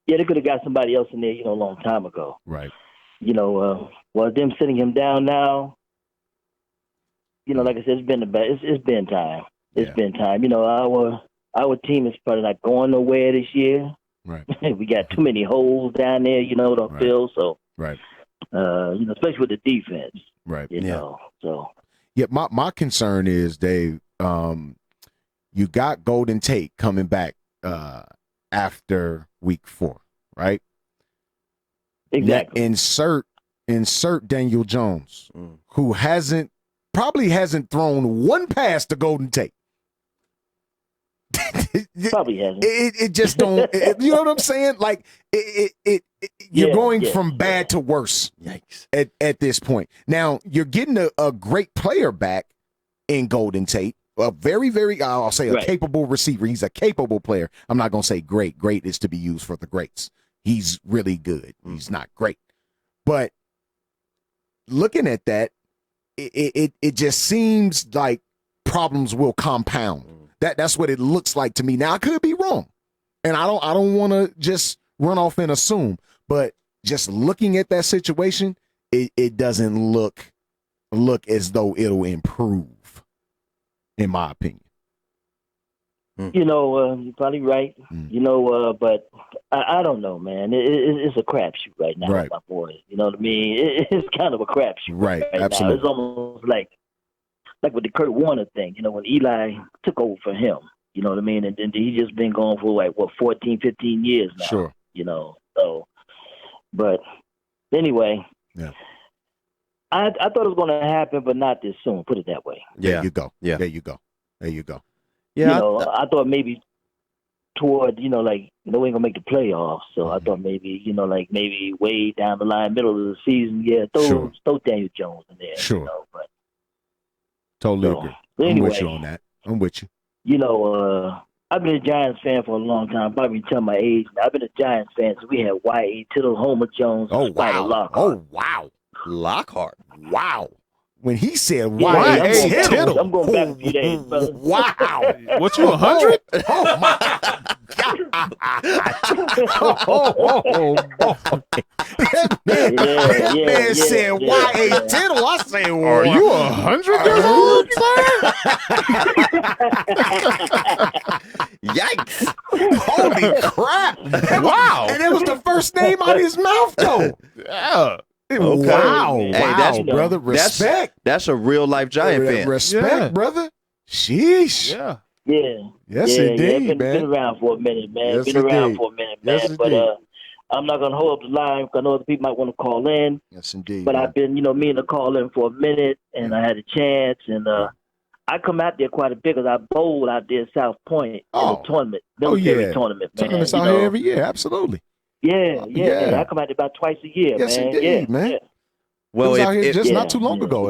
Yeah, they could have got somebody else in there, a long time ago. Right. Well, them sitting him down now. Like I said, it's been time. It's been time. Our team is probably not going nowhere this year. Right. We got too many holes down there, to fill. So. Right. Especially with the defense. Right. So. Yeah, my concern is, Dave, you got Golden Tate coming back after week 4, right? Exactly. Now insert Daniel Jones, who probably hasn't thrown one pass to Golden Tate. Probably hasn't. It just don't. You know what I'm saying? Like you're going from bad to worse. Yikes! At this point, now you're getting a great player back in Golden Tate. A very, very, I'll say, a capable receiver. He's a capable player. I'm not gonna say great. Great is to be used for the greats. He's really good. He's not great, but looking at that, it just seems like problems will compound. That's what it looks like to me. Now I could be wrong, and I don't want to just run off and assume. But just looking at that situation, it doesn't look as though it'll improve, in my opinion. You're probably right. But I don't know, man. It's a crapshoot right now with my boys. You know what I mean? It's kind of a crapshoot right absolutely. now. It's almost like with the Kurt Warner thing, when Eli took over for him, you know what I mean? And he's just been going for 14, 15 years now. Sure. So, but anyway, I thought it was going to happen, but not this soon. Put it that way. Yeah. There you go. Yeah. There you go. Yeah. I thought maybe toward, we ain't gonna make the playoffs. So I thought maybe, maybe way down the line, middle of the season, throw Daniel Jones in there. Sure. But totally agree. Anyway, I'm with you on that. I'm with you. I've been a Giants fan for a long time. Probably tell my age. I've been a Giants fan since we had Y.A. Tittle, Homer Jones, Spider Lockhart. Oh, wow. Lockhart. Wow. When he said Y.A. Tittle. I'm going back a few days, brother. Wow. What, you 100? Oh, my God. That man said Y.A. Tittle. I say, are you 100 years old, sir? Yikes. Holy crap. Wow. And it was the first name out of his mouth, though. Yeah. Okay. Wow. Hey, wow, brother. Respect. That's a real life Giant fan. Respect, brother. Sheesh. Yeah. Yeah. Yes, indeed, man. Been around for a minute, man. Yes, indeed. Yes, but I'm not gonna hold up the line because I know other people might want to call in. Yes, indeed. But man. I've been, meaning to call in for a minute, and I had a chance, and I come out there quite a bit because I bowled out there at South Point in the tournament, military tournament, man. Tournaments out here every year, absolutely. Yeah. I come out there about twice a year, yes, man. Indeed, man. Yeah. Well, was out here just not too long ago.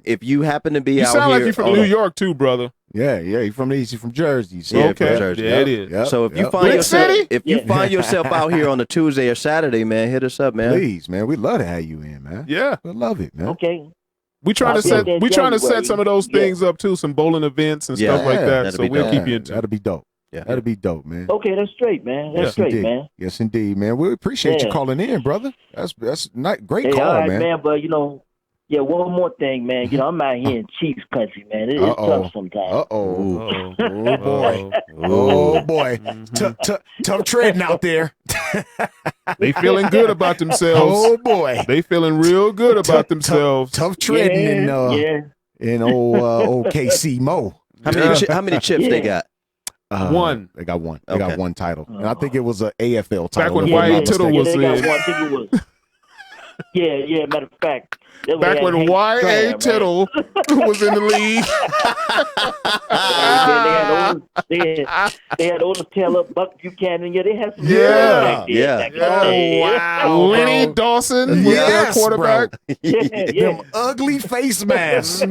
If you happen to be you out sound here, like you're from New York too, brother. Yeah, he's from Jersey. So. Yeah, okay, from Jersey. Yeah, it is. Yep. So if you find yourself out here on a Tuesday or Saturday, man, hit us up, man. Please, man, we'd love to have you in, man. Yeah, we love it, man. Okay. We trying to set some of those things up too, some bowling events and stuff like that. So we'll keep you in touch. That'll be dope. Yeah. That'd be dope, man. Okay, that's straight, man. That's straight, indeed. man. Yes, indeed, man. We appreciate you calling in, brother. That's not great call, all right, man. But Yeah, one more thing, man. You know, I'm out here in Chiefs country, man. It's tough sometimes. Oh boy. Oh boy. Tough treading out there. They feeling good about themselves. Oh boy. They feeling real good about themselves. Tough treading in old KC Mo. How many chips they got? One. They got one. They Okay. got one title. And I think it was an AFL title. Back when if I'm Wyatt not Tittle mistaken. was They got one. I think it was. Yeah. Matter of fact, Back when Y.A. Tittle was in the league. They had Otis Taylor, Buck Buchanan. Yeah, they had some. Yeah. Lenny Dawson was their quarterback. Them ugly face masks.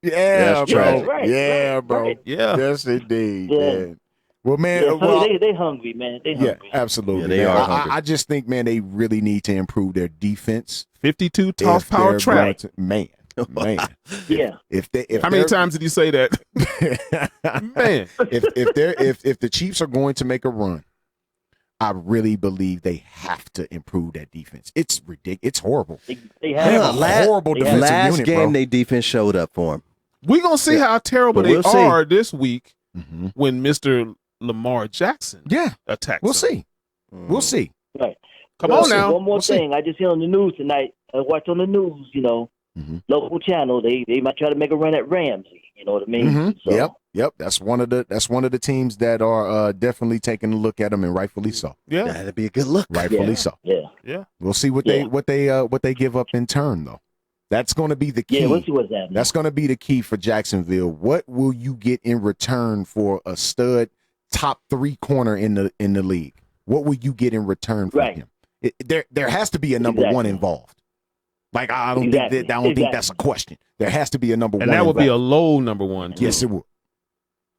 Yeah, That's bro. right. Yeah, bro. Right. Yeah. Yes, indeed. Yeah. Man. Well, man. Yeah, so they hungry, man. They hungry. Yeah, absolutely. Yeah, they man. are hungry. I just think, man, they really need to improve their defense. 52 If toss power they're trap. going to- man. Yeah. If How many times did you say that? Man. if the Chiefs are going to make a run, I really believe they have to improve that defense. It's ridiculous. It's horrible. They They have have a horrible defensive Last unit, game, bro. they defense showed up for him. We're going to see how terrible But they we'll see. are this week Mhm. when Mr. Lamar Jackson Yeah, attacks we'll them. see. We'll see. right. Come on now. One more We'll see. thing. I just hear on the news tonight. I watched on the news. You know, local channel. They might try to make a run at Ramsey. You know what I mean? Mhm. So, Yep. That's one of the teams that are definitely taking a look at them, and rightfully so. Yeah. That'd be a good look. Rightfully so. Yeah. We'll see what Yeah. they give up in turn, though. That's going to be the key. Yeah. We'll see what's happening. That's going to be the key for Jacksonville. What will you get in return for a stud top 3 corner in the league? What will you get in return for Right. him? There has to be a number one involved. Like I don't think that's a question. There has to be a number one. And that would be a involved. low number one. Too. Yes, it would.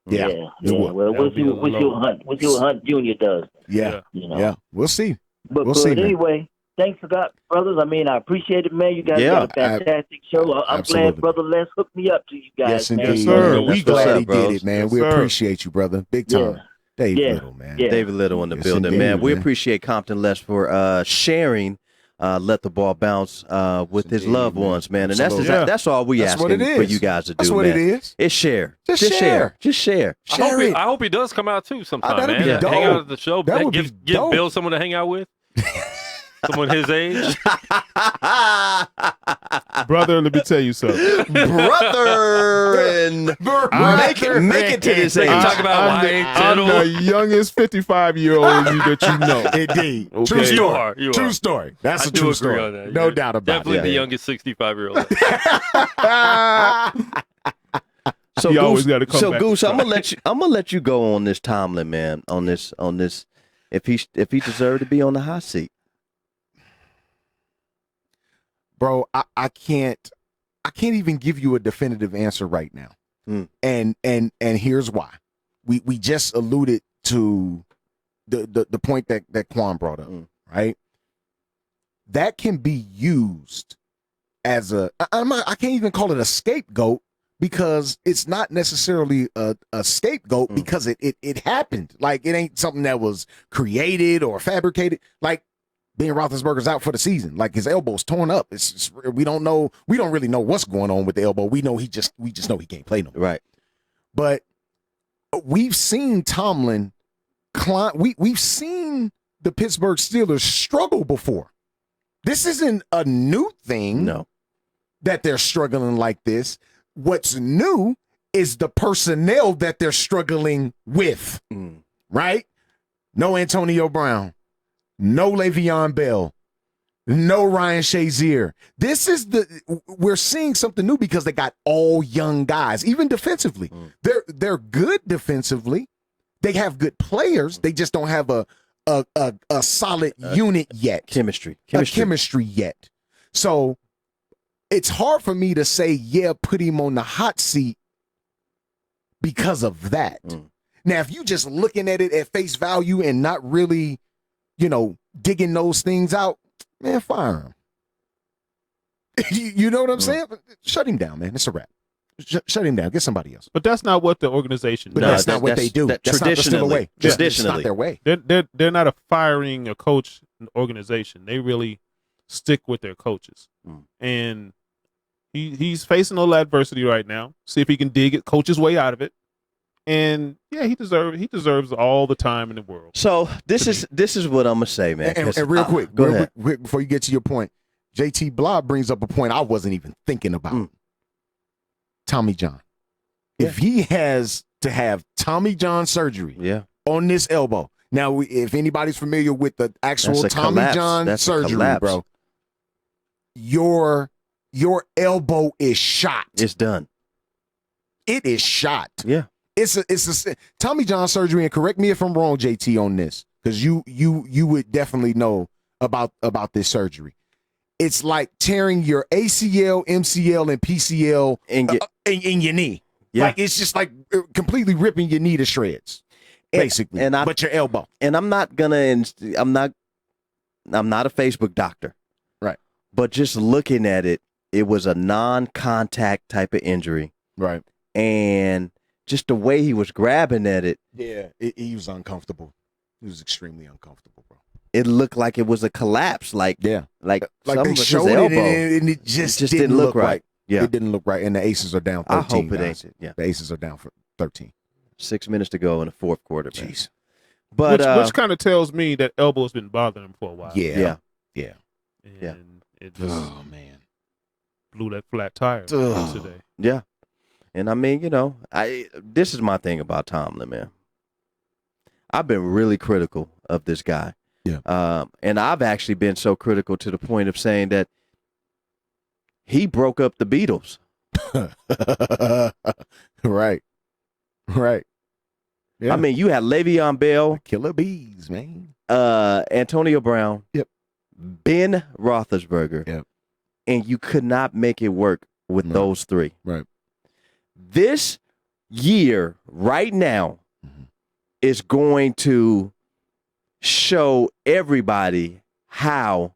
Yeah. Yeah. It would. Well, That would be a we'll see low. what Hunt. We'll see what Hunt Jr. does. Yeah. You know. Yeah. We'll see. But, We'll see, man. anyway, thanks for God, brothers. I mean, I appreciate it, man. You guys Yeah, got a fantastic show. I'm absolutely. glad Brother Les hooked me up to you guys, Yes, man. indeed. Yes, sir. Man. We That's what's glad up, he bros. did it, man. Yes, we sir. appreciate you, brother. Big time. Yeah. Dave Yeah. Little, man. Yeah. David Little in the Yes, building, indeed, man. We man. appreciate Compton Les for sharing Let the Ball Bounce with his indeed, loved man. ones, man. And Absolutely. that's all we That's what asking it for is. you guys to do, That's what man. it is. It's share. Just share. share. Just share. Share it. I hope he does come out too sometime, that'd man. be dope. Hang out at the show. That would be give dope. Bill someone to hang out with. Someone his age. Brother, let me tell you something. Brother, and make it to this age. Talk about I'm Wyatt Tittle. the youngest 55-year-old that you know. Indeed. Okay. True story. You are. True story. That's I a do true agree story. on that. No You're doubt about definitely it. the youngest 65-year-old. So You Goose, always gotta come back Goose, to I'm gonna let you go on this Tomlin, man. On this, if he deserved to be on the hot seat. Bro, I can't even give you a definitive answer right now. And here's why. We just alluded to the point that Quan brought up, right? That can be used as I can't even call it a scapegoat because it's not necessarily a scapegoat because it happened. Like it ain't something that was created or fabricated. Like Ben Roethlisberger's out for the season. Like his elbow's torn up. It's we don't really know what's going on with the elbow. We just know he can't play no more. Right. But we've seen Tomlin climb. We've seen the Pittsburgh Steelers struggle before. This isn't a new thing. No. That they're struggling like this. What's new is the personnel that they're struggling with. Right? No Antonio Brown. No Le'Veon Bell. No Ryan Shazier. We're seeing something new because they got all young guys, even defensively. They're good defensively. They have good players. They just don't have a solid unit yet. Chemistry Yet. So it's hard for me to say, yeah, put him on the hot seat because of that. Now, if you just looking at it at face value and not really, digging those things out, man, fire him. You know what I'm saying? Shut him down, man. It's a wrap. Shut him down. Get somebody else. But that's not what the organization But does. that's not what they do. That's not the Steeler way. It's not their way. They're not a firing a coach organization. They really stick with their coaches. And He's facing a little adversity right now. See if he can dig it, coach his way out of it. And yeah, he deserves all the time in the world. So this is what I'm gonna say, man. And real quick, go real ahead. quick, before you get to your point, JT Blob brings up a point I wasn't even thinking about. Tommy John. Yeah. If he has to have Tommy John surgery on this elbow. Now, if anybody's familiar with the actual Tommy collapse. John That's a surgery, collapse. bro, your elbow is shot. It's done. It is shot. Yeah. It's a Tommy John surgery, and correct me if I'm wrong, JT, on this, because you would definitely know about this surgery. It's like tearing your ACL, MCL, and PCL in your knee. Yeah. Like it's just like completely ripping your knee to shreds, basically. But your elbow. And I'm not a Facebook doctor, right? But just looking at it, it was a non-contact type of injury, right? And just the way he was grabbing at it, he was uncomfortable. He was extremely uncomfortable, bro. It looked like it was a collapse, like they some showed his elbow. it and it just didn't look right. Yeah, it didn't look right, and the Aces are down 13. I hope it guys. ain't. Yeah, the Aces are down for 13. 6 minutes to go in the fourth quarter. Man. Jeez, but which kind of tells me that elbow's been bothering him for a while. Yeah. And it just man, blew that flat tire today. Yeah, and I mean, this is my thing about Tomlin, man. I've been really critical of this guy. Yeah. And I've actually been so critical to the point of saying that he broke up the Beatles. Right. Yeah. I mean, you had Le'Veon Bell, Killer Bees, man. Antonio Brown, Yep. Ben Roethlisberger, Yep. And you could not make it work with those three. Right. This year, right now, is going to show everybody how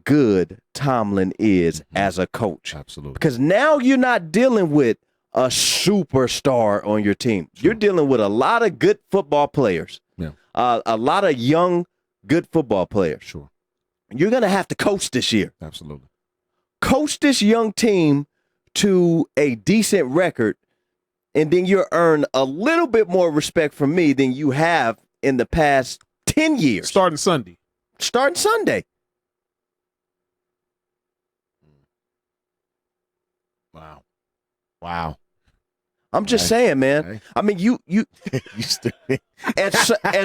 good Tomlin is as a coach. Absolutely. Because now you're not dealing with a superstar on your team. Sure. You're dealing with a lot of good football players. Yeah. A lot of young, good football players. Sure. You're going to have to coach this year. Absolutely. Coach this young team to a decent record, and then you'll earn a little bit more respect from me than you have in the past 10 years. Starting Sunday. Wow. I'm just saying, man. Okay. I mean, you stupid. at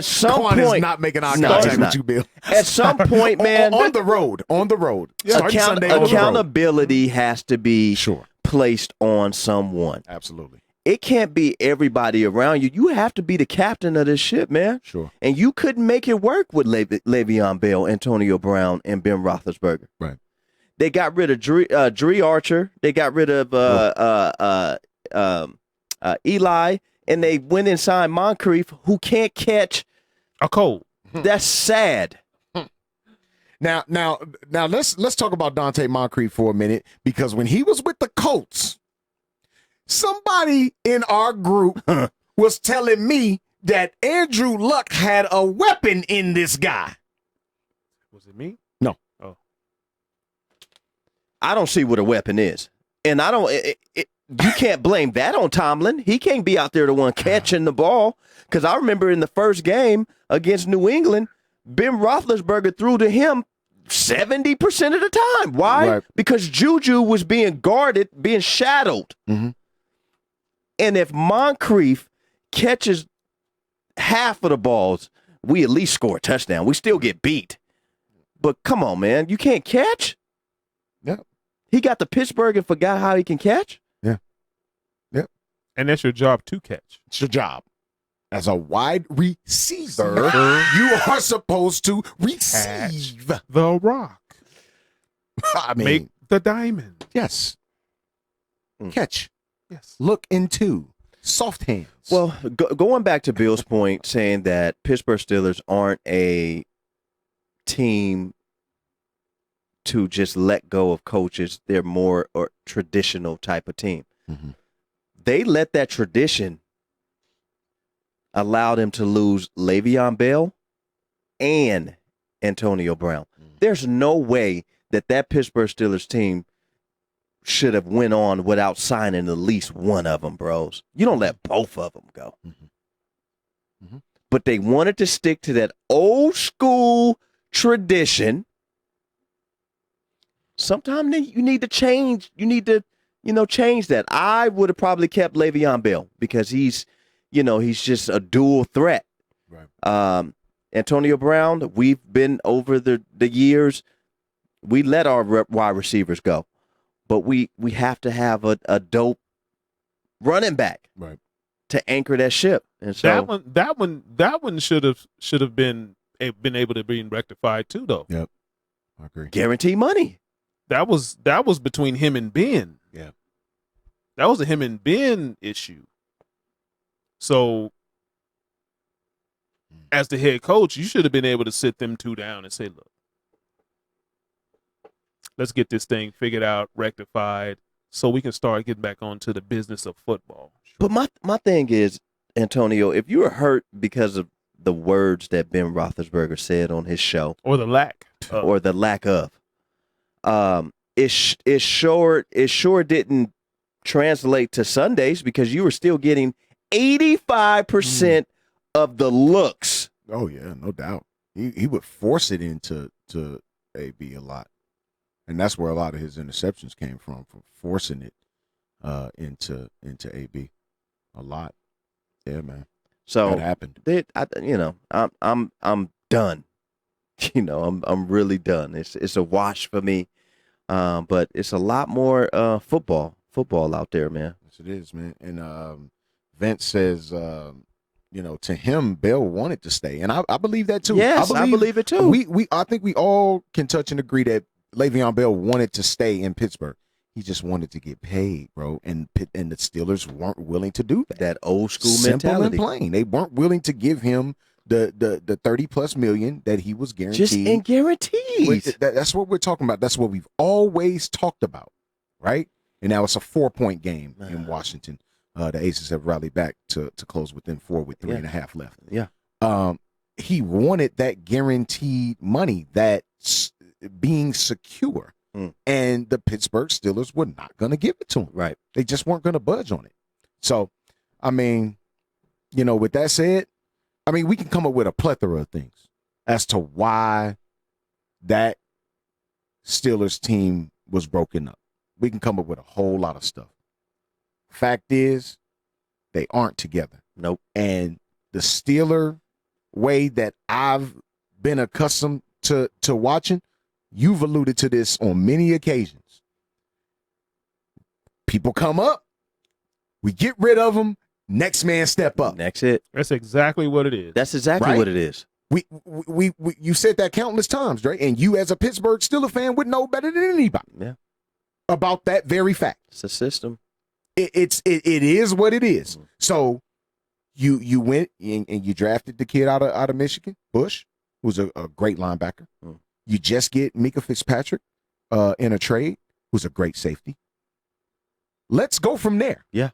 some Quan is point not making eye No, contact he's with not. you, Bill. At some point, man, on the road. Starting Sunday on the road. accountability has to be Sure. placed on someone. Absolutely. It can't be everybody around you. You have to be the captain of this ship, man. Sure. And you couldn't make it work with Le'Veon Bell, Antonio Brown, and Ben Roethlisberger. Right. They got rid of Dree Archer. They got rid of Eli, and they went and signed Moncrief, who can't catch a cold. That's sad. Now let's talk about Dante Moncrief for a minute, because when he was with the Colts, somebody in our group was telling me that Andrew Luck had a weapon in this guy. Was it me? No. Oh. I don't see what a weapon is. And I don't you can't blame that on Tomlin. He can't be out there the one catching the ball. Because I remember in the first game against New England, Ben Roethlisberger threw to him 70% of the time. Why? Right. Because Juju was being guarded, being shadowed. Mm-hmm. And if Moncrief catches half of the balls, we at least score a touchdown. We still get beat. But come on, man. You can't catch? Yeah. He got to Pittsburgh and forgot how he can catch? Yeah. Yep. And that's your job to catch. It's your job. As a wide receiver, you are supposed to receive the rock. I mean, make the diamond. Yes. Catch. Yes. Look into. Soft hands. Well, going back to Bill's point, saying that Pittsburgh Steelers aren't a team to just let go of coaches. They're more or traditional type of team. Mm-hmm. They let that tradition allow them to lose Le'Veon Bell and Antonio Brown. There's no way that Pittsburgh Steelers team should have went on without signing at least one of them, bros. You don't let both of them go. But they wanted to stick to that old school tradition. Sometimes you need to change. You need to, change that. I would have probably kept Le'Veon Bell because he's just a dual threat. Right. Antonio Brown, we've been over the years. We let our wide receivers go, but we have to have a dope running back, right, to anchor that ship. And so that one should have been able to be rectified too, though. Yep, I agree. Guarantee money. That was between him and Ben. Yeah, that was a him and Ben issue. So, as the head coach, you should have been able to sit them two down and say, "Look, let's get this thing figured out, rectified, so we can start getting back onto the business of football." But my thing is, Antonio, if you were hurt because of the words that Ben Roethlisberger said on his show, or the lack of, it sure didn't translate to Sundays because you were still getting 85% of the looks. Oh yeah, no doubt. He would force it into AB a lot, and that's where a lot of his interceptions came from forcing it into AB a lot. Yeah, man. So that happened. I'm done. I'm really done. It's a wash for me. But it's a lot more football out there, man. Yes, it is, man. And Vince says, to him, Bell wanted to stay, and I believe that too. Yes, I believe it too. I think we all can touch and agree that Le'Veon Bell wanted to stay in Pittsburgh. He just wanted to get paid, bro, and the Steelers weren't willing to do that. That old school Simple mentality. and plain. They weren't willing to give him the $30+ million that he was guaranteed. Just in guarantees. That's what we're talking about. That's what we've always talked about, right? And now it's a 4-point game in Washington. The Aces have rallied back to close within 4 with 3.5 left. Yeah. He wanted that guaranteed money, that being secure. And the Pittsburgh Steelers were not going to give it to him. Right. They just weren't going to budge on it. So, I mean, with that said, we can come up with a plethora of things as to why that Steelers team was broken up. We can come up with a whole lot of stuff. Fact is, they aren't together. Nope. And the Steeler way that I've been accustomed to watching, you've alluded to this on many occasions. People come up, we get rid of them, next man step up. That's it. That's exactly what it is. That's exactly Right? what it is. We you said that countless times, right? And you, as a Pittsburgh Steelers fan, would know better than anybody. Yeah. About that very fact. It's a system. It is what it is. So you went and you drafted the kid out of Michigan, Bush, who's a great linebacker. You just get Mika Fitzpatrick in a trade, who's a great safety. Let's go from there. Yeah.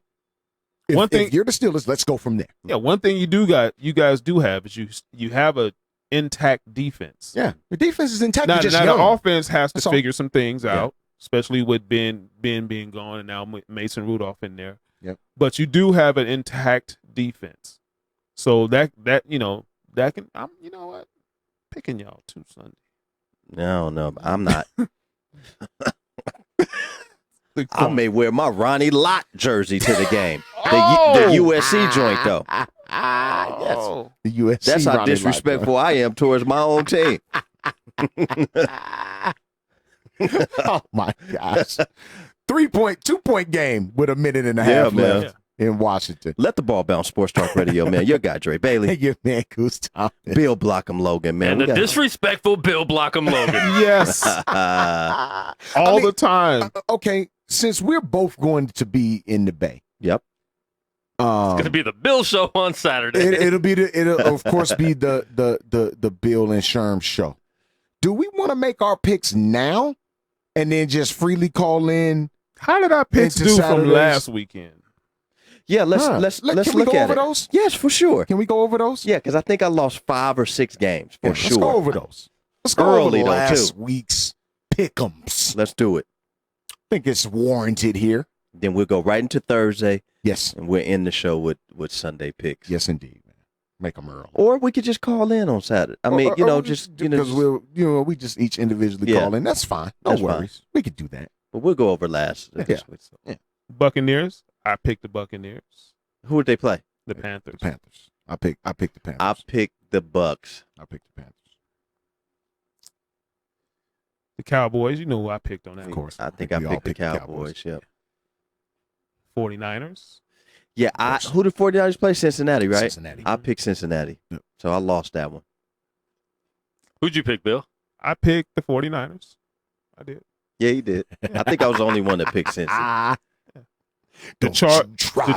If you're the Steelers, let's go from there. Yeah, one thing you guys do have is you have a intact defense. Yeah, the defense is intact. Now the offense has to That's all. figure some things out, especially with Ben being gone and now Mason Rudolph in there. Yep. But you do have an intact defense, so that can what, picking y'all too Sunday. No, I'm not. I may wear my Ronnie Lott jersey to the game. The USC joint, though. Yes. The USC. That's how Ronnie disrespectful I am towards my own team. Oh my gosh. 2-point game with a minute and a half left in Washington. Let the ball bounce. Sports Talk Radio, man. Your guy Dre Bailey. Your man Goose Thomas. Bill Blockham Logan, man. And the disrespectful Bill Blockham Logan. Yes. All the time. Okay, since we're both going to be in the Bay. Yep. It's going to be the Bill Show on Saturday. It'll of course be the Bill and Sherm show. Do we want to make our picks now and then just freely call in? How did our picks into do Saturdays? from last weekend? Yeah, let's Can we look go at over it. those? Yes, for sure. Can we go over those? Yeah, because I think I lost 5 or 6 games for sure. Let's go over those. Let's go Early, over though, last too. week's pick'ems. Let's do it. think it's warranted here. Then we'll go right into Thursday, Yes. and we'll end the show with Sunday picks. Yes, indeed, man. Make them early. Or we could just call in on Saturday. I mean, just because we just each individually call in. That's fine. No That's worries. fine. We could do that. But we'll go over last. Yeah. this week, so. Yeah. Buccaneers. I picked the Buccaneers. Who would they play? The Panthers. The Panthers. I picked the Panthers. I picked the Bucks. I picked the Panthers. The Cowboys. You know who I picked on that. Of course. I think I we all picked the Cowboys. Yep. 49ers. Yeah. Who did 49ers play? Cincinnati, right? Cincinnati. I picked Cincinnati. Yep. So I lost that one. Who'd you pick, Bill? I picked the 49ers. I did. Yeah, you did. I think I was the only one that picked Cincy. The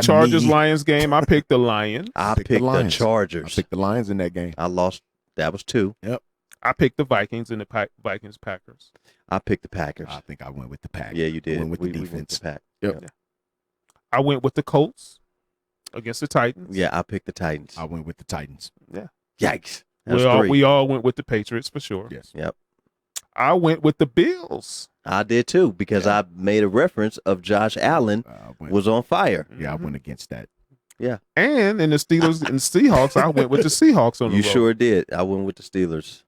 Chargers Lions game. I picked the Lions. I picked picked the the Lions. Chargers. I picked the Lions in that game. I lost. That was 2. I picked the Vikings and the Vikings Packers. I picked the Packers. I think I went with the Pack. Yeah, you did. I went with we the went defense. the Pack. Yep. Yeah. I went with the Colts against the Titans. Yeah, I picked the Titans. I went with the Titans. Yikes. That's 3. We all went with the Patriots for sure. Yes. Yep. I went with the Bills. I did too because I made a reference of Josh Allen was on fire. Yeah, I went against that. And in the Steelers and Seahawks, I went with the Seahawks on the You road. sure did. I went with the Steelers.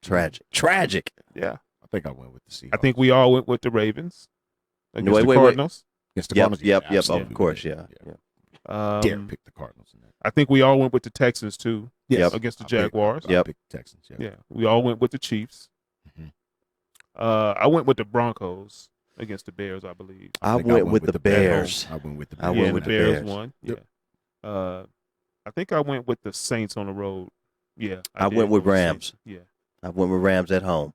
Tragic. Yeah. I think I went with the Seahawks. I think we all went with the Ravens against Wait, the wait. Cardinals. Against the Yep, Cardinals. yep. absolutely. Of course, yeah. Dare pick the Cardinals in that. I think we all went with the Texans too. Yep. Against the I Jaguars. Yep. picked the Texans. Yeah. Yeah. We all went with the Chiefs. Mhm. I went with the Broncos against the Bears, I believe. I think went with the Bears. I went with the I Bears. went and with the the Bears Bears. won. Yep. Yeah. I think I went with the Saints on the road. Yeah. I did went with go the Rams. Saints. Yeah. I went with Rams at home.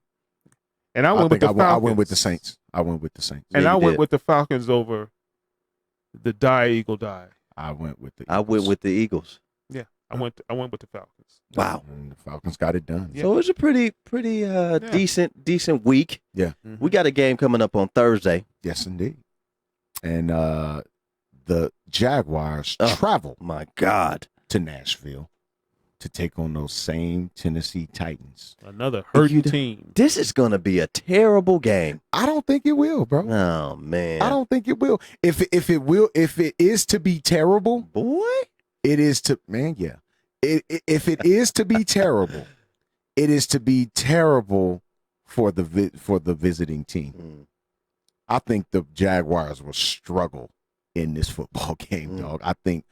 And I went with the Falcons. I went with the Saints. I went with the Saints. And Yeah, I you went did. with the Falcons over the Eagle die. I went with the I went Eagles. with the Eagles. Yeah. I went with the Falcons. Wow. And the Falcons got it done. Yeah. So it was a pretty decent week. Yeah. We got a game coming up on Thursday. Yes, indeed. And the Jaguars Oh. travel My God. to Nashville to take on those same Tennessee Titans. Another hurting team. This is going to be a terrible game. I don't think it will, bro. Oh man. I don't think it will. If it is to be terrible, Boy. it is to yeah. If it is to be terrible, it is to be terrible for the visiting team. Mm. I think the Jaguars will struggle in this football game, dog. I think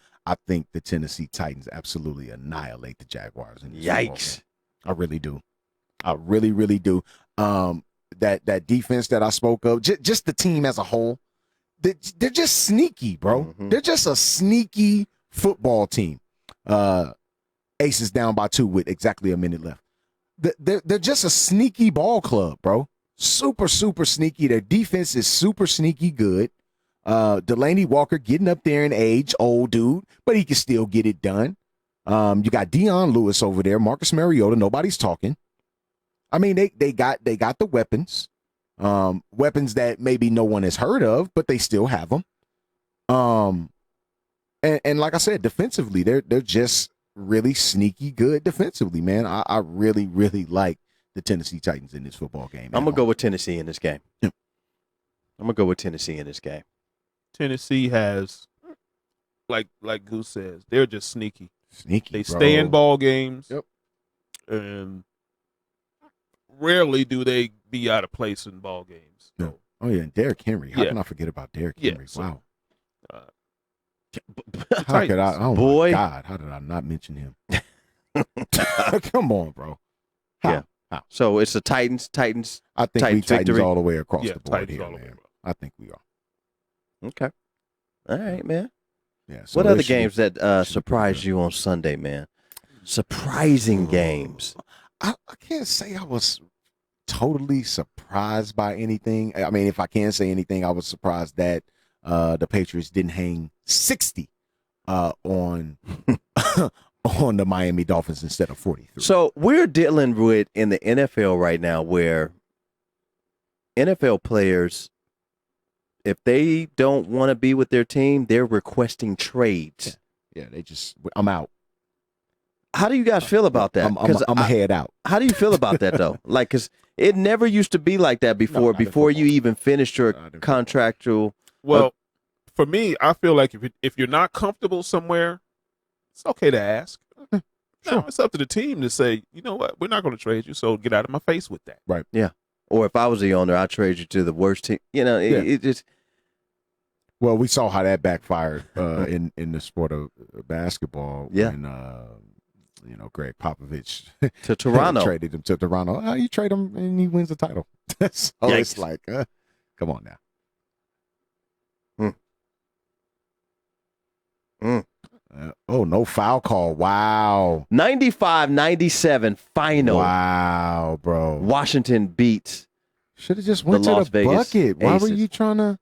the Tennessee Titans absolutely annihilate the Jaguars in this football game. Yikes. I really do. I really, really do. That defense that I spoke of, just the team as a whole, they're just sneaky, bro. Mhm. They're just a sneaky football team. Aces down by 2 with exactly a minute left. They're just a sneaky ball club, bro. Super, super sneaky. Their defense is super sneaky good. Delaney Walker getting up there in age, old dude, but he can still get it done. You got Deion Lewis over there, Marcus Mariota. Nobody's talking. I mean, they got the weapons, weapons that maybe no one has heard of, but they still have them. And like I said, defensively, they're just really sneaky good defensively, man. I really, really like the Tennessee Titans in this football game. I'm going to go with Tennessee in this game. Yep. I'm going to go with Tennessee in this game. Tennessee has, like Goose says, they're just sneaky. Sneaky, They bro. stay in ball games. Yep. And rarely do they be out of place in ball games. So, Oh, yeah, and Derrick Henry. How Yeah. can I forget about Derrick Yeah, Henry? so- Wow. Titans. How could I? Oh, Boy. my God. How did I not mention him? Come on, bro. How? Yeah. How? So it's the Titans. I think we Titans Titans victory. all the way across Yeah, the board Titans here, all the way man. around. I think we are. Okay. All right, man. Yeah. So What this other should games be- that should be surprised good. you on Sunday, man? Surprising games. I can't say I was totally surprised by anything. I mean, if I can say anything, I was surprised that the Patriots didn't hang 60 on on the Miami Dolphins instead of 43. So we're dealing with in the NFL right now where NFL players, if they don't want to be with their team, they're requesting trades. Yeah, they just I'm out. How do you guys feel about that? I'm a head out. How do you feel about that though? Like, because it never used to be like that before. Before you even finished your contractual. Well, for me, I feel like if you're not comfortable somewhere, it's okay to ask. Sure. No, it's up to the team to say, you know what, we're not going to trade you, so get out of my face with that. Right. Yeah. Or if I was the owner, I'd trade you to the worst team. You know, it just. Well, we saw how that backfired in the sport of basketball. Yeah. When, Greg Popovich To Toronto. traded him to Toronto. You trade him and he wins the title. So it's like, come on now. No foul call. Wow. 95-97 final. Wow, bro. Washington beats. Should have just went the to Las the Vegas bucket. Why were Aces. you trying to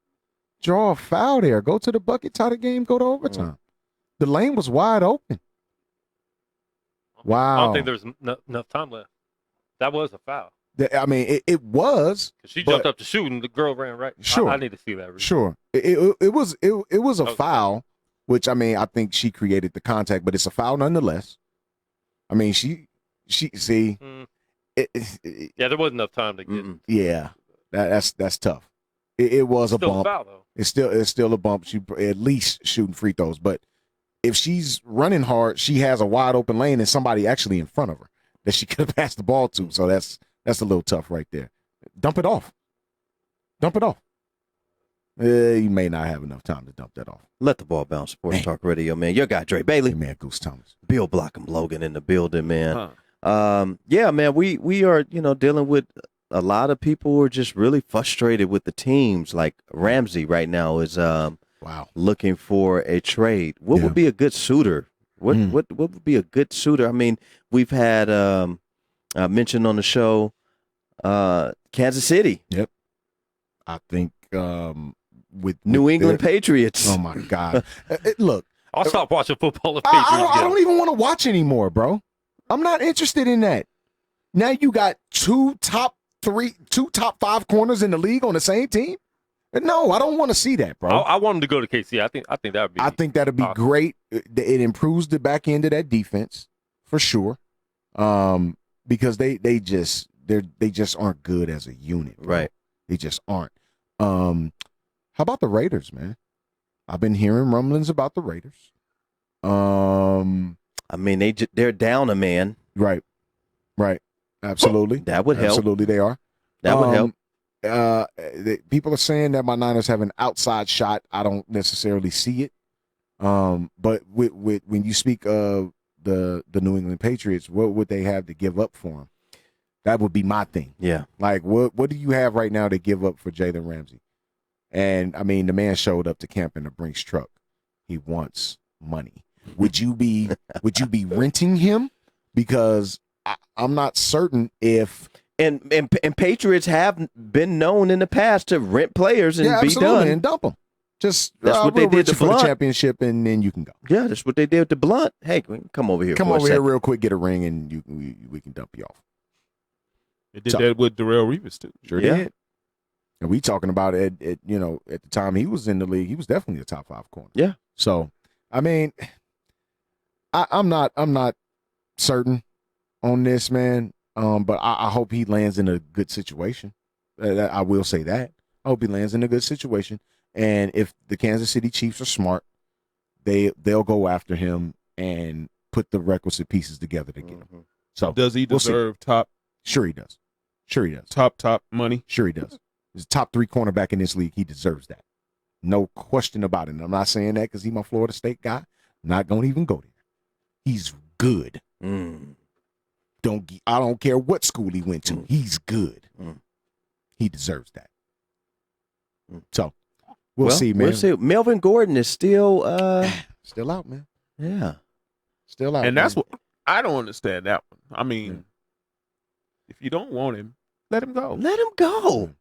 draw a foul there? Go to the bucket, tie the game, go to overtime. The lane was wide open. Wow. I don't think there's enough time left. That was a foul. I mean, it was. She jumped up to shoot, and the girl ran right. Sure. I need to see that. Sure. It was a foul, which, I mean, I think she created the contact, but it's a foul nonetheless. I mean, she see. Yeah, there wasn't enough time to get. Yeah, that's tough. It was Still a bump. A foul, though. It's still a bump. She at least shooting free throws, but if she's running hard, she has a wide open lane and somebody actually in front of her that she could have passed the ball to. So that's a little tough right there. Dump it off. You may not have enough time to dump that off. Let the ball bounce. Sports Talk Radio, man. Your guy, Dre Bailey. Hey, man, Goose Thomas. Bill Blockham Logan in the building, man. Yeah, man, we are, dealing with a lot of people who are just really frustrated with the teams. Like Ramsey right now is looking for a trade. What would be a good suitor? What would be a good suitor? I mean, we've had mentioned on the show Kansas City. Yep. I think with New England Patriots. Oh my God! Look, I'll stop watching football if Patriots I don't even want to watch anymore, bro. I'm not interested in that. Now you got two top 5 corners in the league on the same team. No, I don't want to see that, bro. I want him to go to KC. I think that would be. I think that'd be awesome. great. It improves the back end of that defense for sure. Because they just aren't good as a unit, bro. Right? They just aren't. How about the Raiders, man? I've been hearing rumblings about the Raiders. I mean, they're down a man. Right. Absolutely. That would help. Absolutely, they are. That would help. People are saying that my Niners have an outside shot. I don't necessarily see it. But with when you speak of the New England Patriots, what would they have to give up for him? That would be my thing. Yeah. Like, what do you have right now to give up for Jalen Ramsey? And, I mean, the man showed up to camp in a Brinks truck. He wants money. Would you be renting him? Because I'm not certain if and Patriots have been known in the past to rent players and be done and dump them. Just that's what they did to for the Blunt. championship, and then you can go. Yeah, that's what they did to Blunt. Hey, come over here. Come for over a here second. real quick, get a ring, and we can dump you off. They did that with Darrell Reeves too. Sure did. And we talking about it. At the time he was in the league, he was definitely a top 5 corner. Yeah. So, I mean, I'm not certain on this, man. But I hope he lands in a good situation. I will say that. I hope he lands in a good situation. And if the Kansas City Chiefs are smart, they'll go after him and put the requisite pieces together to get him. So does he deserve top? Sure he does. Top money. Sure he does. He's a top 3 cornerback in this league. He deserves that. No question about it. And I'm not saying that because he's my Florida State guy. I'm not going to even go there. He's good. I don't care what school he went to. He's good. He deserves that. So we'll see, man. We'll see. Melvin Gordon is still still out, man. Yeah. Still out. And man. that's what I don't understand that one. I mean, if you don't want him, let him go. Let him go.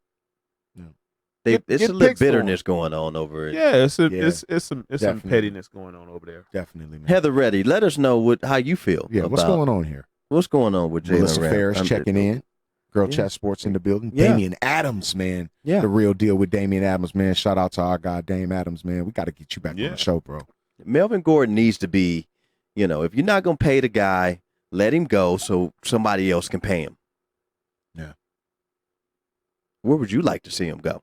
It's a little bitterness going on over it. Yeah, it's some pettiness going on over there. Definitely, man. Heather Reddy, let us know how you feel. Yeah, what's going on here? What's going on with Jalen Melissa Ramsey? Ferris checking in. Girl Chat Sports in the building. Yeah. Damian Adams, man. Yeah. The real deal with Damian Adams, man. Shout out to our guy, Dame Adams, man. We got to get you back on the show, bro. Melvin Gordon needs to be, if you're not going to pay the guy, let him go so somebody else can pay him. Yeah. Where would you like to see him go?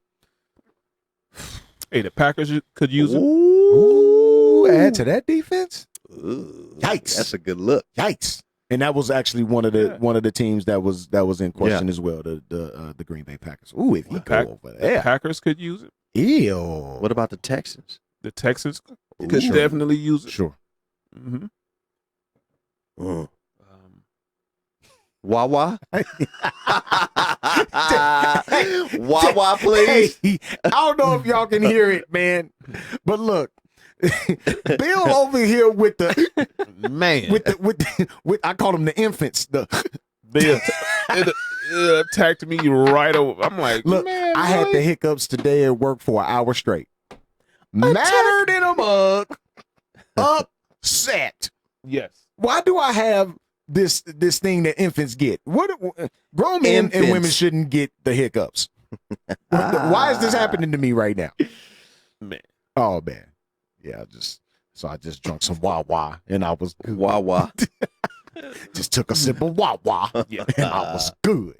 Hey, the Packers could use him. Ooh, add to that defense. Ooh, Yikes! That's a good look. Yikes! And that was actually one of the teams that was in question as well. The Green Bay Packers. Ooh, if he go over The there, Packers could use it. ew. What about the Texans? The Texans Ooh. could Sure. definitely use it. Sure. Mm-hmm. Wawa? Wawa, please. Hey, I don't know if y'all can hear it, man, but look, Bill over here with the Man, with I call them the infants. they attacked me right over. I'm like, Look, man, I had the hiccups today at work for an hour straight. Mattered in a mug. Upset. Yes. Why do I have this thing that infants get? What grown men and women shouldn't get the hiccups. Why is this happening to me right now? Man. Oh man. Yeah, I just drank some Wawa and I was Wawa. just took a sip of Wawa Yeah. and I was good.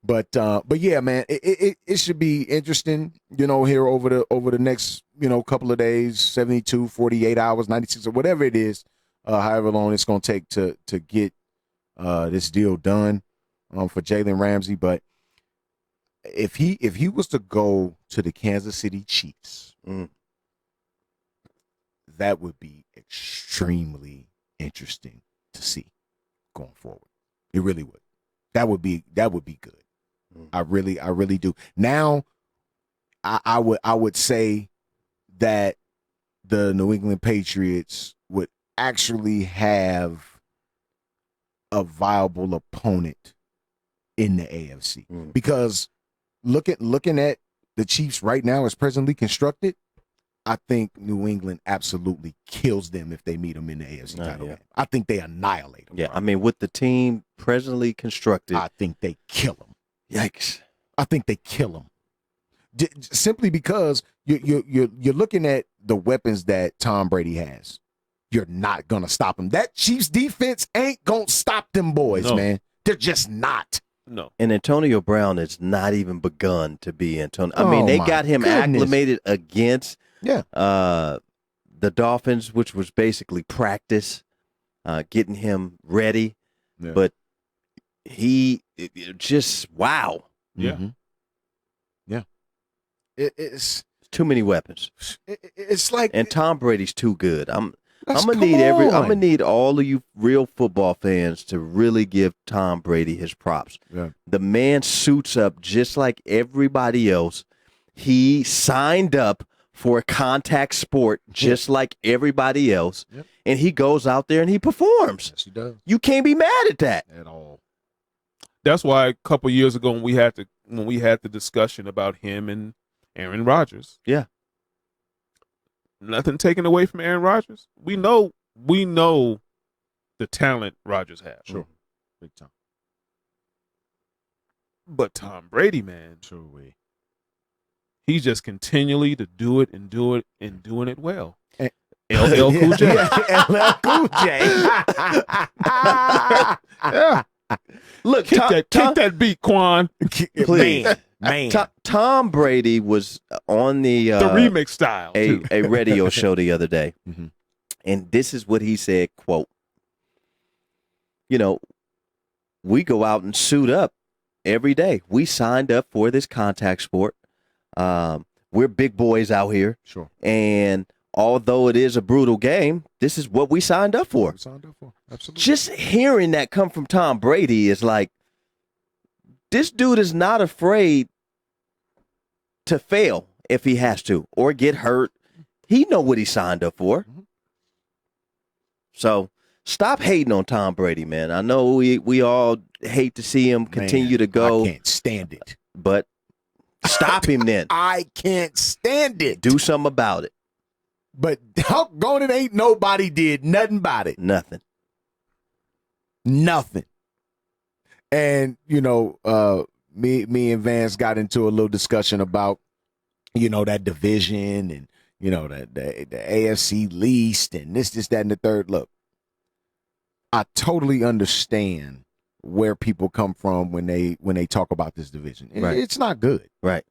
But yeah, man, it should be interesting, here over the next, couple of days, 72, 48 hours, 96 or whatever it is, however long it's going to take to get this deal done for Jalen Ramsey. But if he was to go to the Kansas City Chiefs, that would be extremely interesting to see going forward. It really would. That would be good. I really do. Now, I would say that the New England Patriots would actually have a viable opponent in the AFC because looking at the Chiefs right now as presently constructed, I think New England absolutely kills them if they meet them in the AFC title game. I think they annihilate them. Yeah, I mean, with the team presently constructed, I think they kill them. Yikes! I think they kill them. Simply because you're looking at the weapons that Tom Brady has. You're not gonna stop him. That Chiefs defense ain't gonna stop them boys, man. They're just not. No. And Antonio Brown has not even begun to be Antonio. I mean, they got him acclimated against the Dolphins, which was basically practice, getting him ready. Yeah. But it just wow. Yeah. Mm-hmm. Yeah. It's too many weapons. It's like, and Tom Brady's too good. I'm gonna need all of you real football fans to really give Tom Brady his props. Yeah. The man suits up just like everybody else. He signed up for a contact sport just like everybody else, and he goes out there and he performs. Yes, he does. You can't be mad at that at all. That's why a couple years ago when we had the discussion about him and Aaron Rodgers. Yeah. Nothing taken away from Aaron Rodgers. We know the talent Rodgers has. Sure. Big time. But Tom Brady, man. Sure. He's just continually to do it and do it and doing it well. LL Cool J. LL Cool J. Yeah. Look, kick that beat, Quan. Please. Man. Tom Brady was on the remix style, a radio show the other day, mm-hmm. and this is what he said, quote, we go out and suit up every day. We signed up for this contact sport. We're big boys out here. Sure. And although it is a brutal game, this is what we signed up for. Absolutely. Just hearing that come from Tom Brady is like, this dude is not afraid to fail if he has to or get hurt. He know what he signed up for. Mm-hmm. So stop hating on Tom Brady, man. I know we all hate to see him continue to go. I can't stand it. But stop him then. I can't stand it. Do something about it. But doggone it, ain't nobody did nothing about it. Nothing. And, me and Vance got into a little discussion about, that division and, that the AFC least and this, that, and the third. Look, I totally understand where people come from when they talk about this division. Right. It's not good. Right.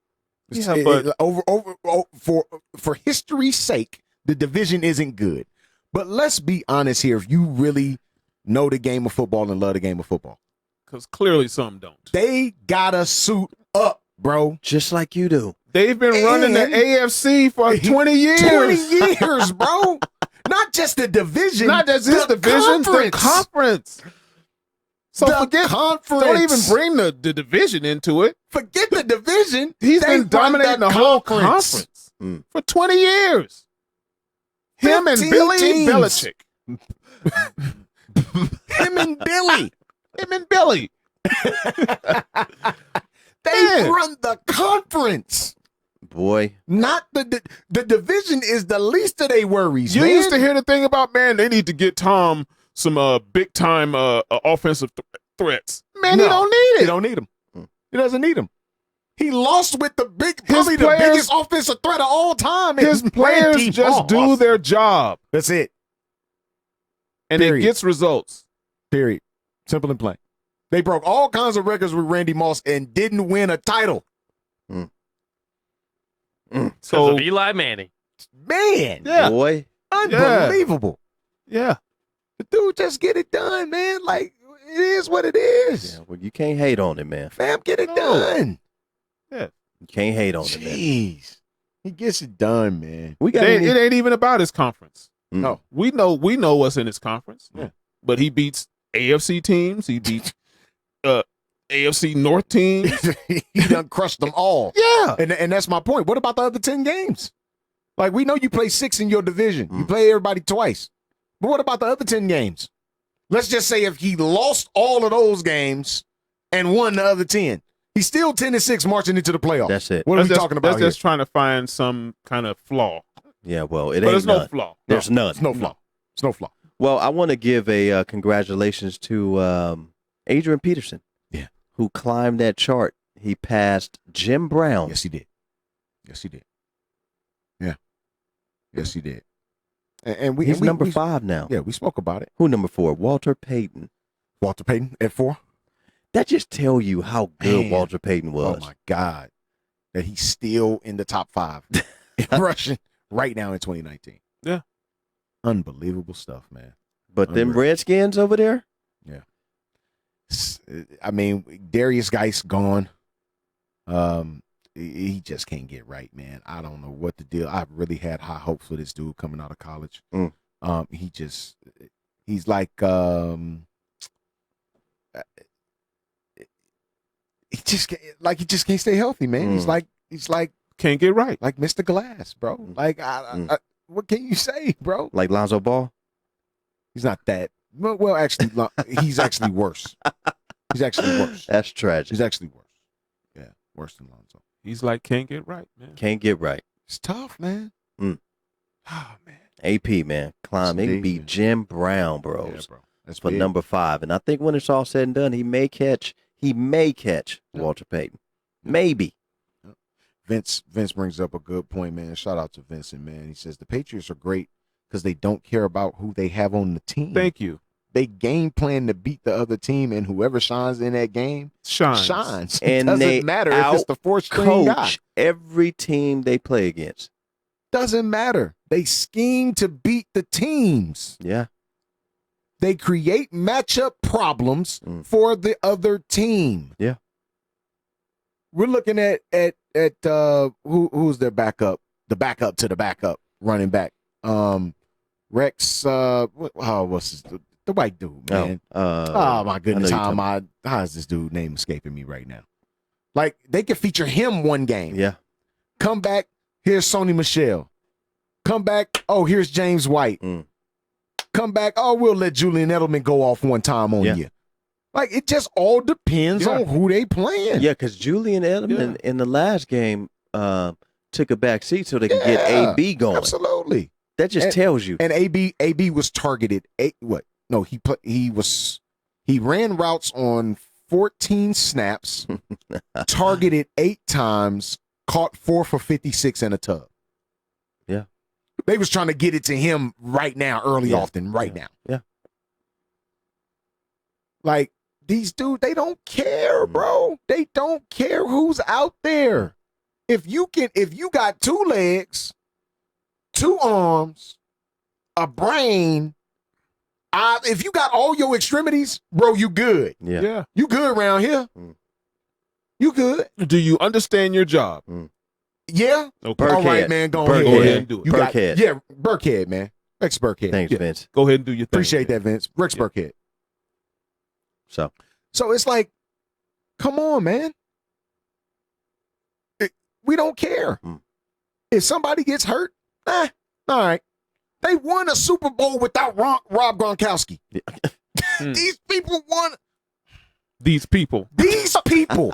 For history's sake, the division isn't good. But let's be honest here. If you really know the game of football and love the game of football, because clearly some don't. they gotta suit up, bro. Just like you do. They've been running the AFC for 20 years. 20 years, bro. Not just the division. Not just his division, the conference. So The forget conference. Don't even bring the division into it. Forget the division. He's They been run dominating the whole conference for 20 years. Him and 15 Billy teams. Belichick. Him and Billy. Him and Billy. They run the conference. Boy. Not the division is the least of their worries. You man. used to hear the thing about, man, they need to get Tom some big time offensive threats. Man, he don't need it. He don't need him. He doesn't need him. He lost with probably the players- biggest offensive threat of all time. His and players Randy just Moss. do their job, That's it. and Period. it gets results. Period. Simple and plain. They broke all kinds of records with Randy Moss and didn't win a title. Because So of Eli Manning. Man, yeah, Boy. unbelievable. yeah. The dude just get it done, man. Like, it is what it is. Yeah, well, you can't hate on it, man. Fam, get it done. You can't hate on it, man. Jeez. He gets it done, man. We got It ain't even about his conference. No. We know what's in his conference. Yeah. But he beats AFC teams. He beats AFC North teams. He done crushed them all. Yeah. And that's my point. What about the other 10 games? Like, we know you play 6 in your division. You play everybody twice. But what about the other 10 games? Let's just say if he lost all of those games and won the other 10, he's still 10-6 marching into the playoffs. That's it. What are we talking about That's here? just trying to find some kind of flaw. Yeah, well, it But ain't there's none. no flaw. There's none. It's no flaw. It's no flaw. Well, I want to give a congratulations to Adrian Peterson. Yeah. Who climbed that chart. He passed Jim Brown. Yes, he did. Yes, he did. Yeah. Yes, he did. And He's number 5 now. Yeah, we spoke about it. Who number 4? Walter Payton. Walter Payton at 4. That just tell you how good Man. Walter Payton was. Oh, my God. That he's still in the top 5 in rushing right now in 2019. Yeah. Unbelievable stuff, man. But them Unreal. Redskins over there? I mean, Darius Geis gone. He just can't get right, man. I don't know what the deal. I really had high hopes for this dude coming out of college. He's like, he just can't stay healthy, man. He's like Can't get right. like Mr. Glass, bro. Like, what can you say, bro? Like Lonzo Ball? He's not that. Well, actually, he's actually worse. He's actually worse. That's tragic. He's actually worse. Yeah, worse than Lonzo. He's like, can't get right, man. Can't get right. It's tough, man. Oh, man. AP, man. Climbing. Indeed, Beat man. Jim Brown, bros. Yeah, bro. That's For big. number 5. And I think when it's all said and done, he may catch Walter Payton. Maybe. Vince brings up a good point, man. Shout out to Vincent, man. He says the Patriots are great because they don't care about who they have on the team. Thank you. They game plan to beat the other team, and whoever shines in that game shines. It And doesn't they matter if it's the fourth string guy. coach every team they play against. Doesn't matter. They scheme to beat the teams. Yeah. They create matchup problems for the other team. Yeah. We're looking at who's their backup? The backup to the backup running back. Rex. What's his, the white dude, man? Oh my goodness, how is this dude name escaping me right now? Like they could feature him one game. Yeah. Come back. Here's Sony Michel. Come back. Oh, here's James White. Come back. Oh, we'll let Julian Edelman go off one time on you. Like, it just all depends on who they playing. Yeah, because Julian Edelman in the last game took a back seat so they could get AB going. Absolutely. That just tells you. And AB was targeted. No, he ran routes on 14 snaps, targeted 8 times, caught 4 for 56 and a tub. Yeah. They was trying to get it to him right now, early often, right now. Yeah. Like, these dudes, they don't care, bro. They don't care who's out there. If you got 2 legs, 2 arms, a brain, if you got all your extremities, bro, you good. Yeah. You good around here. You good. Do you understand your job? Yeah. Okay. All right, Burkhead. man. Go Burkhead. ahead and do it. You got, Burkhead. yeah, Burkhead, man. Rex Burkhead. Thanks, Yeah. Vince. Go ahead and do your thing. Appreciate that, Vince. Rex Burkhead. So So it's like, come on, man. We don't care. If somebody gets hurt, all right. They won a Super Bowl without Rob Gronkowski. These people won. These people. These people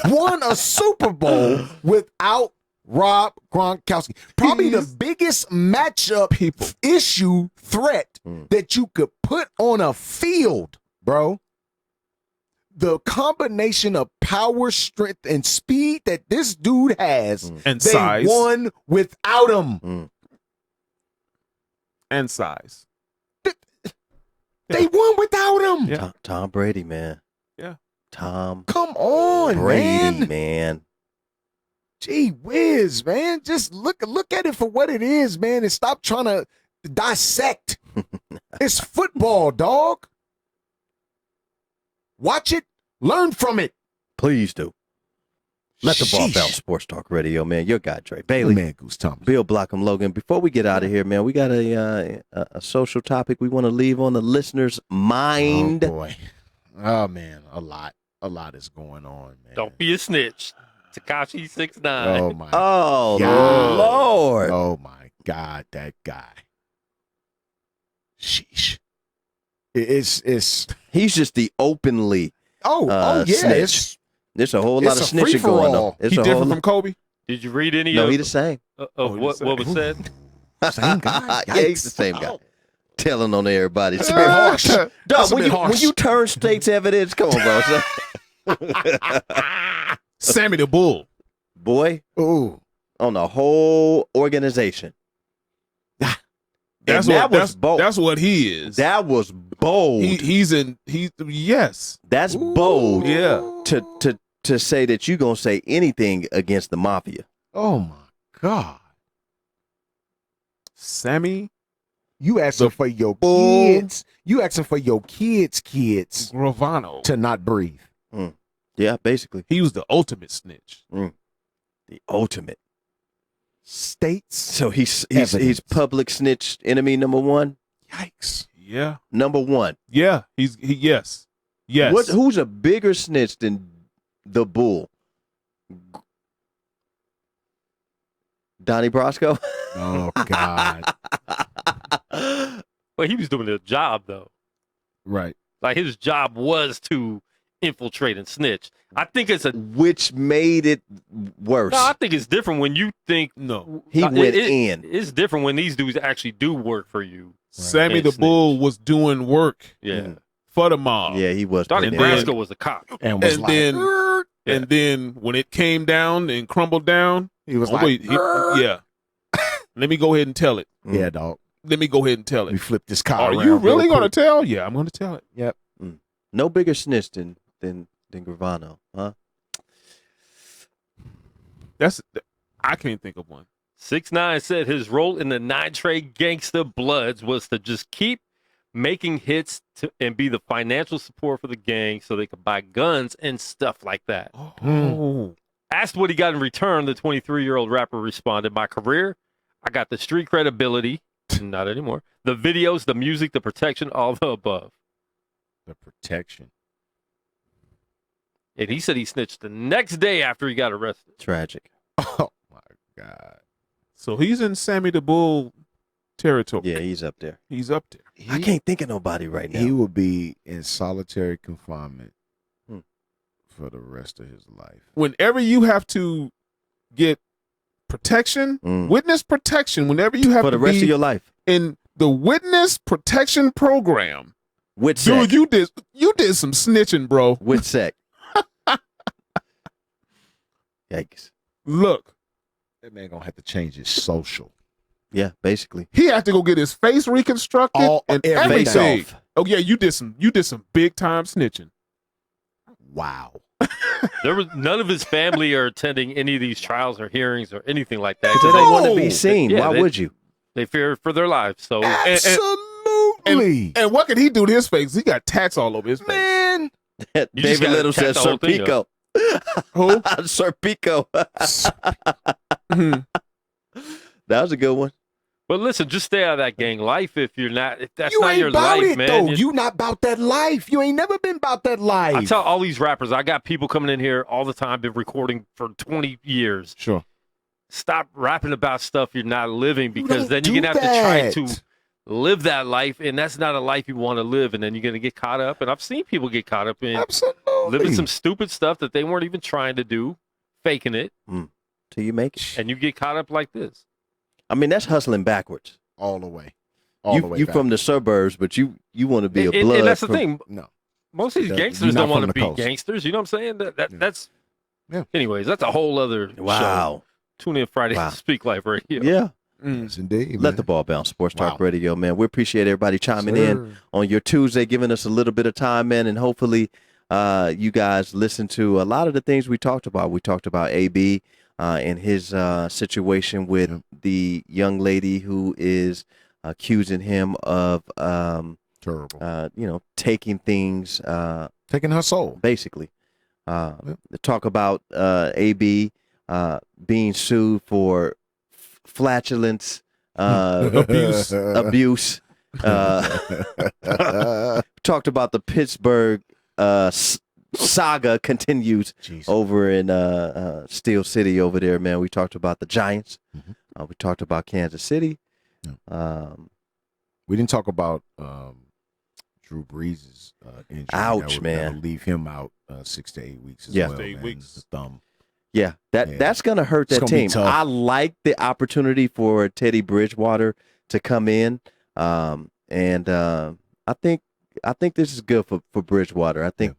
won a Super Bowl without Rob Gronkowski. Probably the biggest matchup issue threat that you could put on a field, bro. The combination of power, strength, and speed that this dude has, And they size. won without him. And size. They won without him. Yeah. Tom Brady, man. Yeah. Tom Come on, Brady, man. man. Gee whiz, man. Just look at it for what it is, man, and stop trying to dissect. It's football, dog. Watch it. Learn from it. Please do. Let the ball Sheesh. bounce. Sports Talk Radio, man. Your guy, Dre Bailey. Man, Goose Thomas. Bill Blockham Logan. Before we get out of here, man, we got a social topic we want to leave on the listener's mind. Oh, boy. Oh, man. A lot is going on, man. Don't be a snitch. Tekashi 6ix9ine. Oh, my Oh, God. Lord. Oh, my God, that guy. Sheesh. It's He's just the openly yeah. snitch. There's a whole lot of it's a snitching going on. free-for-all. It's He a different whole from Kobe? Did you read any No, of, he the same. of what was said? Same guy. Yeah, he's the Yikes. same guy. Telling on everybody. That's a bit harsh. Dog, That's a when bit you, when harsh. you turn state's evidence, come on, bro. Sammy the Bull. Boy, Ooh. on the whole organization. That's And what that was that's, bold. that's what he is. That was bold. He's yes. That's bold. Yeah. To say that you're gonna say anything against the mafia. Oh, my God. Sammy You asking for your bull. kids. You asking for your kids' Gravano. to not breathe. Yeah, basically. He was the ultimate snitch. The ultimate. States. So he's Evidence. public snitch enemy number one. Yikes. Yeah. Number one. Yeah. Yes. Yes. Who's a bigger snitch than the Bull? Donnie Brasco? Oh, God. Well, he was doing a job, though. Right. Like, his job was to infiltrate and snitch. I think it's a... Which made it worse. No, I think it's different when you think... No. He went in. It's different when these dudes actually do work for you. Sammy And the snitch. Bull was doing work Yeah. for the mob. Yeah, he was. Donnie putting it in. Brasco was a cop. And was And like, then "Grr." and then when it came down and crumbled down, he was oh, like, wait, "Grr." yeah. Let me go ahead and tell it. Yeah, dog. Let me go ahead and tell We it. flipped this car Are around you real really going to quick. tell? Yeah, I'm going to tell it. Yep. No bigger snitch than Gravano, huh? I can't think of one. 6ix9ine said his role in the 9 Trey Gangsta Bloods was to just keep making hits and be the financial support for the gang so they could buy guns and stuff like that. Oh. Asked what he got in return, the 23-year-old rapper responded, "My career, I got the street credibility, not anymore, the videos, the music, the protection, all the above." The protection. And he said he snitched the next day after he got arrested. Tragic. Oh, my God. So he's in Sammy the Bull territory. Yeah, he's up there. He's up there. I can't think of nobody right now. He will be in solitary confinement Hmm. for the rest of his life. Whenever you have to get protection, witness protection, whenever you have for to the rest be of your life. in the witness protection program, With dude, sec. you did some snitching, bro. With sec. Yikes. Look, That man gonna have to change his social. Yeah, basically. He had to go get his face reconstructed and everything. everything. Face off. Oh yeah, you did some big time snitching. Wow. There was none of his family are attending any of these trials or hearings or anything like that. Because they don't want to be No. seen. Yeah, Why would you? They fear for their lives. So Absolutely. And what could he do to his face? He got tats all over his face. Man. just David gotta Little tat said the whole Sir thing Pico. Who? Sir Pico. Mhm. That was a good one. But listen, just stay out of that gang life if that's You not ain't your about life, it, man. though. You not about that life. You ain't never been about that life. I tell all these rappers, I got people coming in here all the time, been recording for 20 years. Sure. Stop rapping about stuff you're not living, You because don't then you're do going to have to try that. to live that life, and that's not a life you want to live, and then you're going to get caught up. And I've seen people get caught up in Absolutely. living some stupid stuff that they weren't even trying to do, faking it, Till you make it. and you get caught up like this. I mean, that's hustling backwards. all the way. All the way You back. from the suburbs, but you want to be a And blood. that's the from- thing. No. Most of these You're gangsters not don't want from to the be coast. gangsters. You know what I'm saying? That's. Yeah. Anyways, that's a whole other show. Wow. Tune in Friday Wow. to Speak Life Radio. Yeah. Yes, indeed. Let man. the ball bounce. Sports Talk Wow. Radio, man. We appreciate everybody chiming Sir. in on your Tuesday, giving us a little bit of time, man, and hopefully you guys listen to a lot of the things we talked about. We talked about AB and his situation with the young lady who is accusing him of, Terrible. taking things, Taking her soul. basically. Talk about AB being sued for flatulence, abuse. Talked about the Pittsburgh saga continues Jeez. over in Steel City over there, man. We talked about the Giants. Mhm. We talked about Kansas City. We didn't talk about Drew Brees' injury. Ouch, That'll man. leave him out 6 to 8 weeks as Yeah. well. 6 to 8 man. weeks. The thumb. Yeah, Yeah. that's gonna hurt It's that gonna be team. tough. I like the opportunity for Teddy Bridgewater to come in, and I think this is good for Bridgewater. I think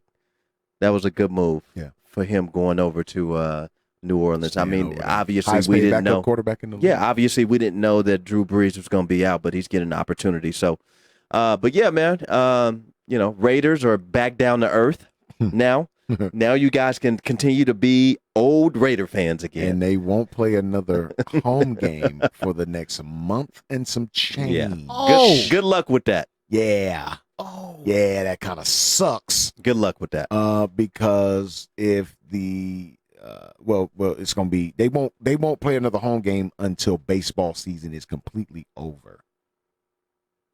that was a good move. Yeah. For him going over to New Orleans. I Staying mean, over there. obviously Highest we paid didn't backup know. quarterback in the league. Yeah, obviously we didn't know that Drew Brees was going to be out, but he's getting an opportunity. So, but yeah, man, Raiders are back down to earth now. Now you guys can continue to be old Raider fans again. And they won't play another home game for the next month and some change. Yeah. Good luck with that. Yeah. Oh. Yeah, that kind of sucks. Good luck with that. Because if the it's gonna be they won't play another home game until baseball season is completely over.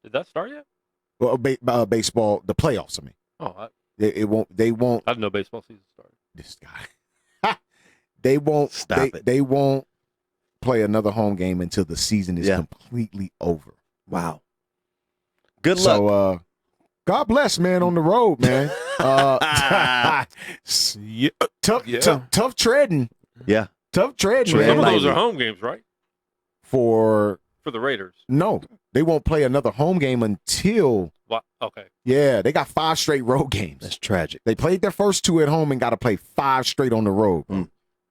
Did that start yet? Well, baseball, the playoffs. I mean, Oh, it won't. They won't. I didn't know baseball season started. This guy. They won't. Stop it. They won't play another home game until the season is completely over. Wow. Good luck. So, God bless, man, on the road, man. Yeah. Tough treading. Yeah. Tough treading, Tread man. Some of those lightly. are home games, right? For For the Raiders. no, they won't play another home game until What? Okay. they got 5 straight road games. That's tragic. They played their first 2 at home and got to play 5 straight on the road.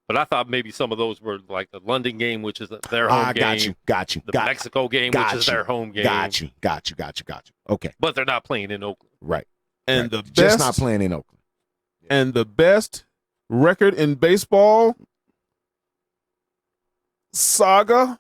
But I thought maybe some of those were like the London game, which is their home game. Got you. The Mexico game, which is their home game. Got you. Okay, But they're not playing in Oakland. right. And right. the just best not playing in Oakland. and the best record in baseball saga.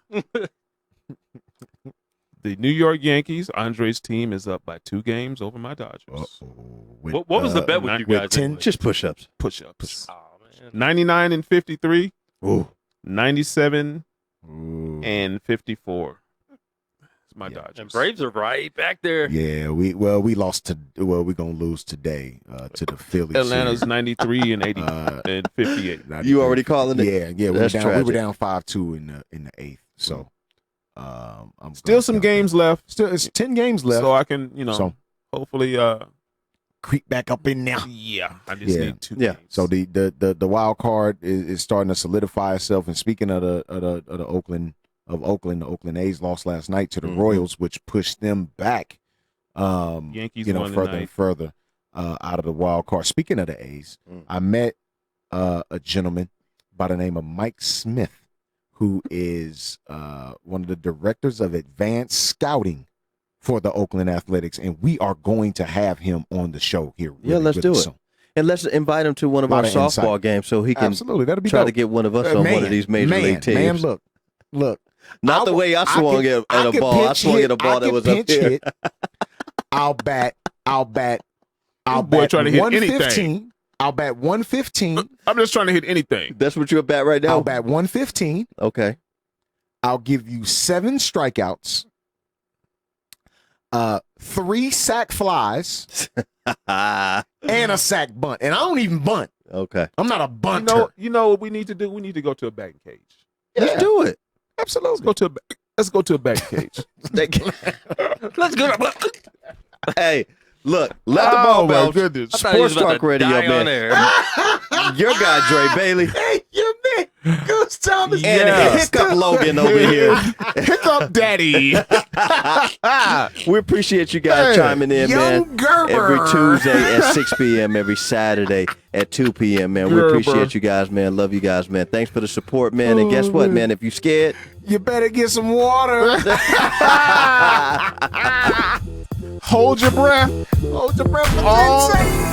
The New York Yankees, Andre's team, is up by 2 games over my Dodgers. What was the bet with you with guys? 10 anyway? Just push-ups. Push-ups. Oh, man. 99 and 53, Ooh. 97 Ooh. and 54. It's my Dodgers. And Braves are right back there. Yeah, we lost to we're gonna lose today to the Phillies. Atlanta's here. 93 and 80 and 58. You already calling it? Yeah, That's we tragic. were down 5-2 in the 8th. So I'm Still some games left, Still, it's 10 games left. so I can, So hopefully, creep back up in there. yeah, I just need 2 Yeah. games. So the wild card is starting to solidify itself. And speaking of the Oakland, the Oakland A's lost last night to the Royals, which pushed them back. Yankees won further tonight. and further out of the wild card. Speaking of the A's, I met a gentleman by the name of Mike Smith, who is one of the directors of advanced scouting for the Oakland Athletics, and we are going to have him on the show here. Really, let's do it. soon. And let's invite him to one of our softball insight. games so he can Absolutely, that'll be try dope. to get one of us on one of these major league teams. Man, look. Not the way I swung at a ball. I swung at a ball that was up here. I'll bet boy trying to hit 115. anything. I'll bet 115. I'm just trying to hit anything. That's what you're bet right now? I'll bet 115. Okay. I'll give you 7 strikeouts, 3 sack flies, and a sack bunt. And I don't even bunt. Okay. I'm not a bunter. You know what we need to do? We need to go to a batting cage. Let's do it. Absolutely. Let's go to a batting cage. Let's go. Hey, look, let the ball bounce. Goodness. Sports Talk Radio, man. Your guy, Dre Bailey. Hey, your man, Goose Thomas. And Hiccup Logan over here. Hiccup Daddy. We appreciate you guys chiming in, man. Young Gerber. Every Tuesday at 6 p.m., every Saturday at 2 p.m., man. We appreciate you guys, man. Love you guys, man. Thanks for the support, man. And guess what, man? If you're scared, You better get some water. Hold your breath. Hold your breath for 10 seconds.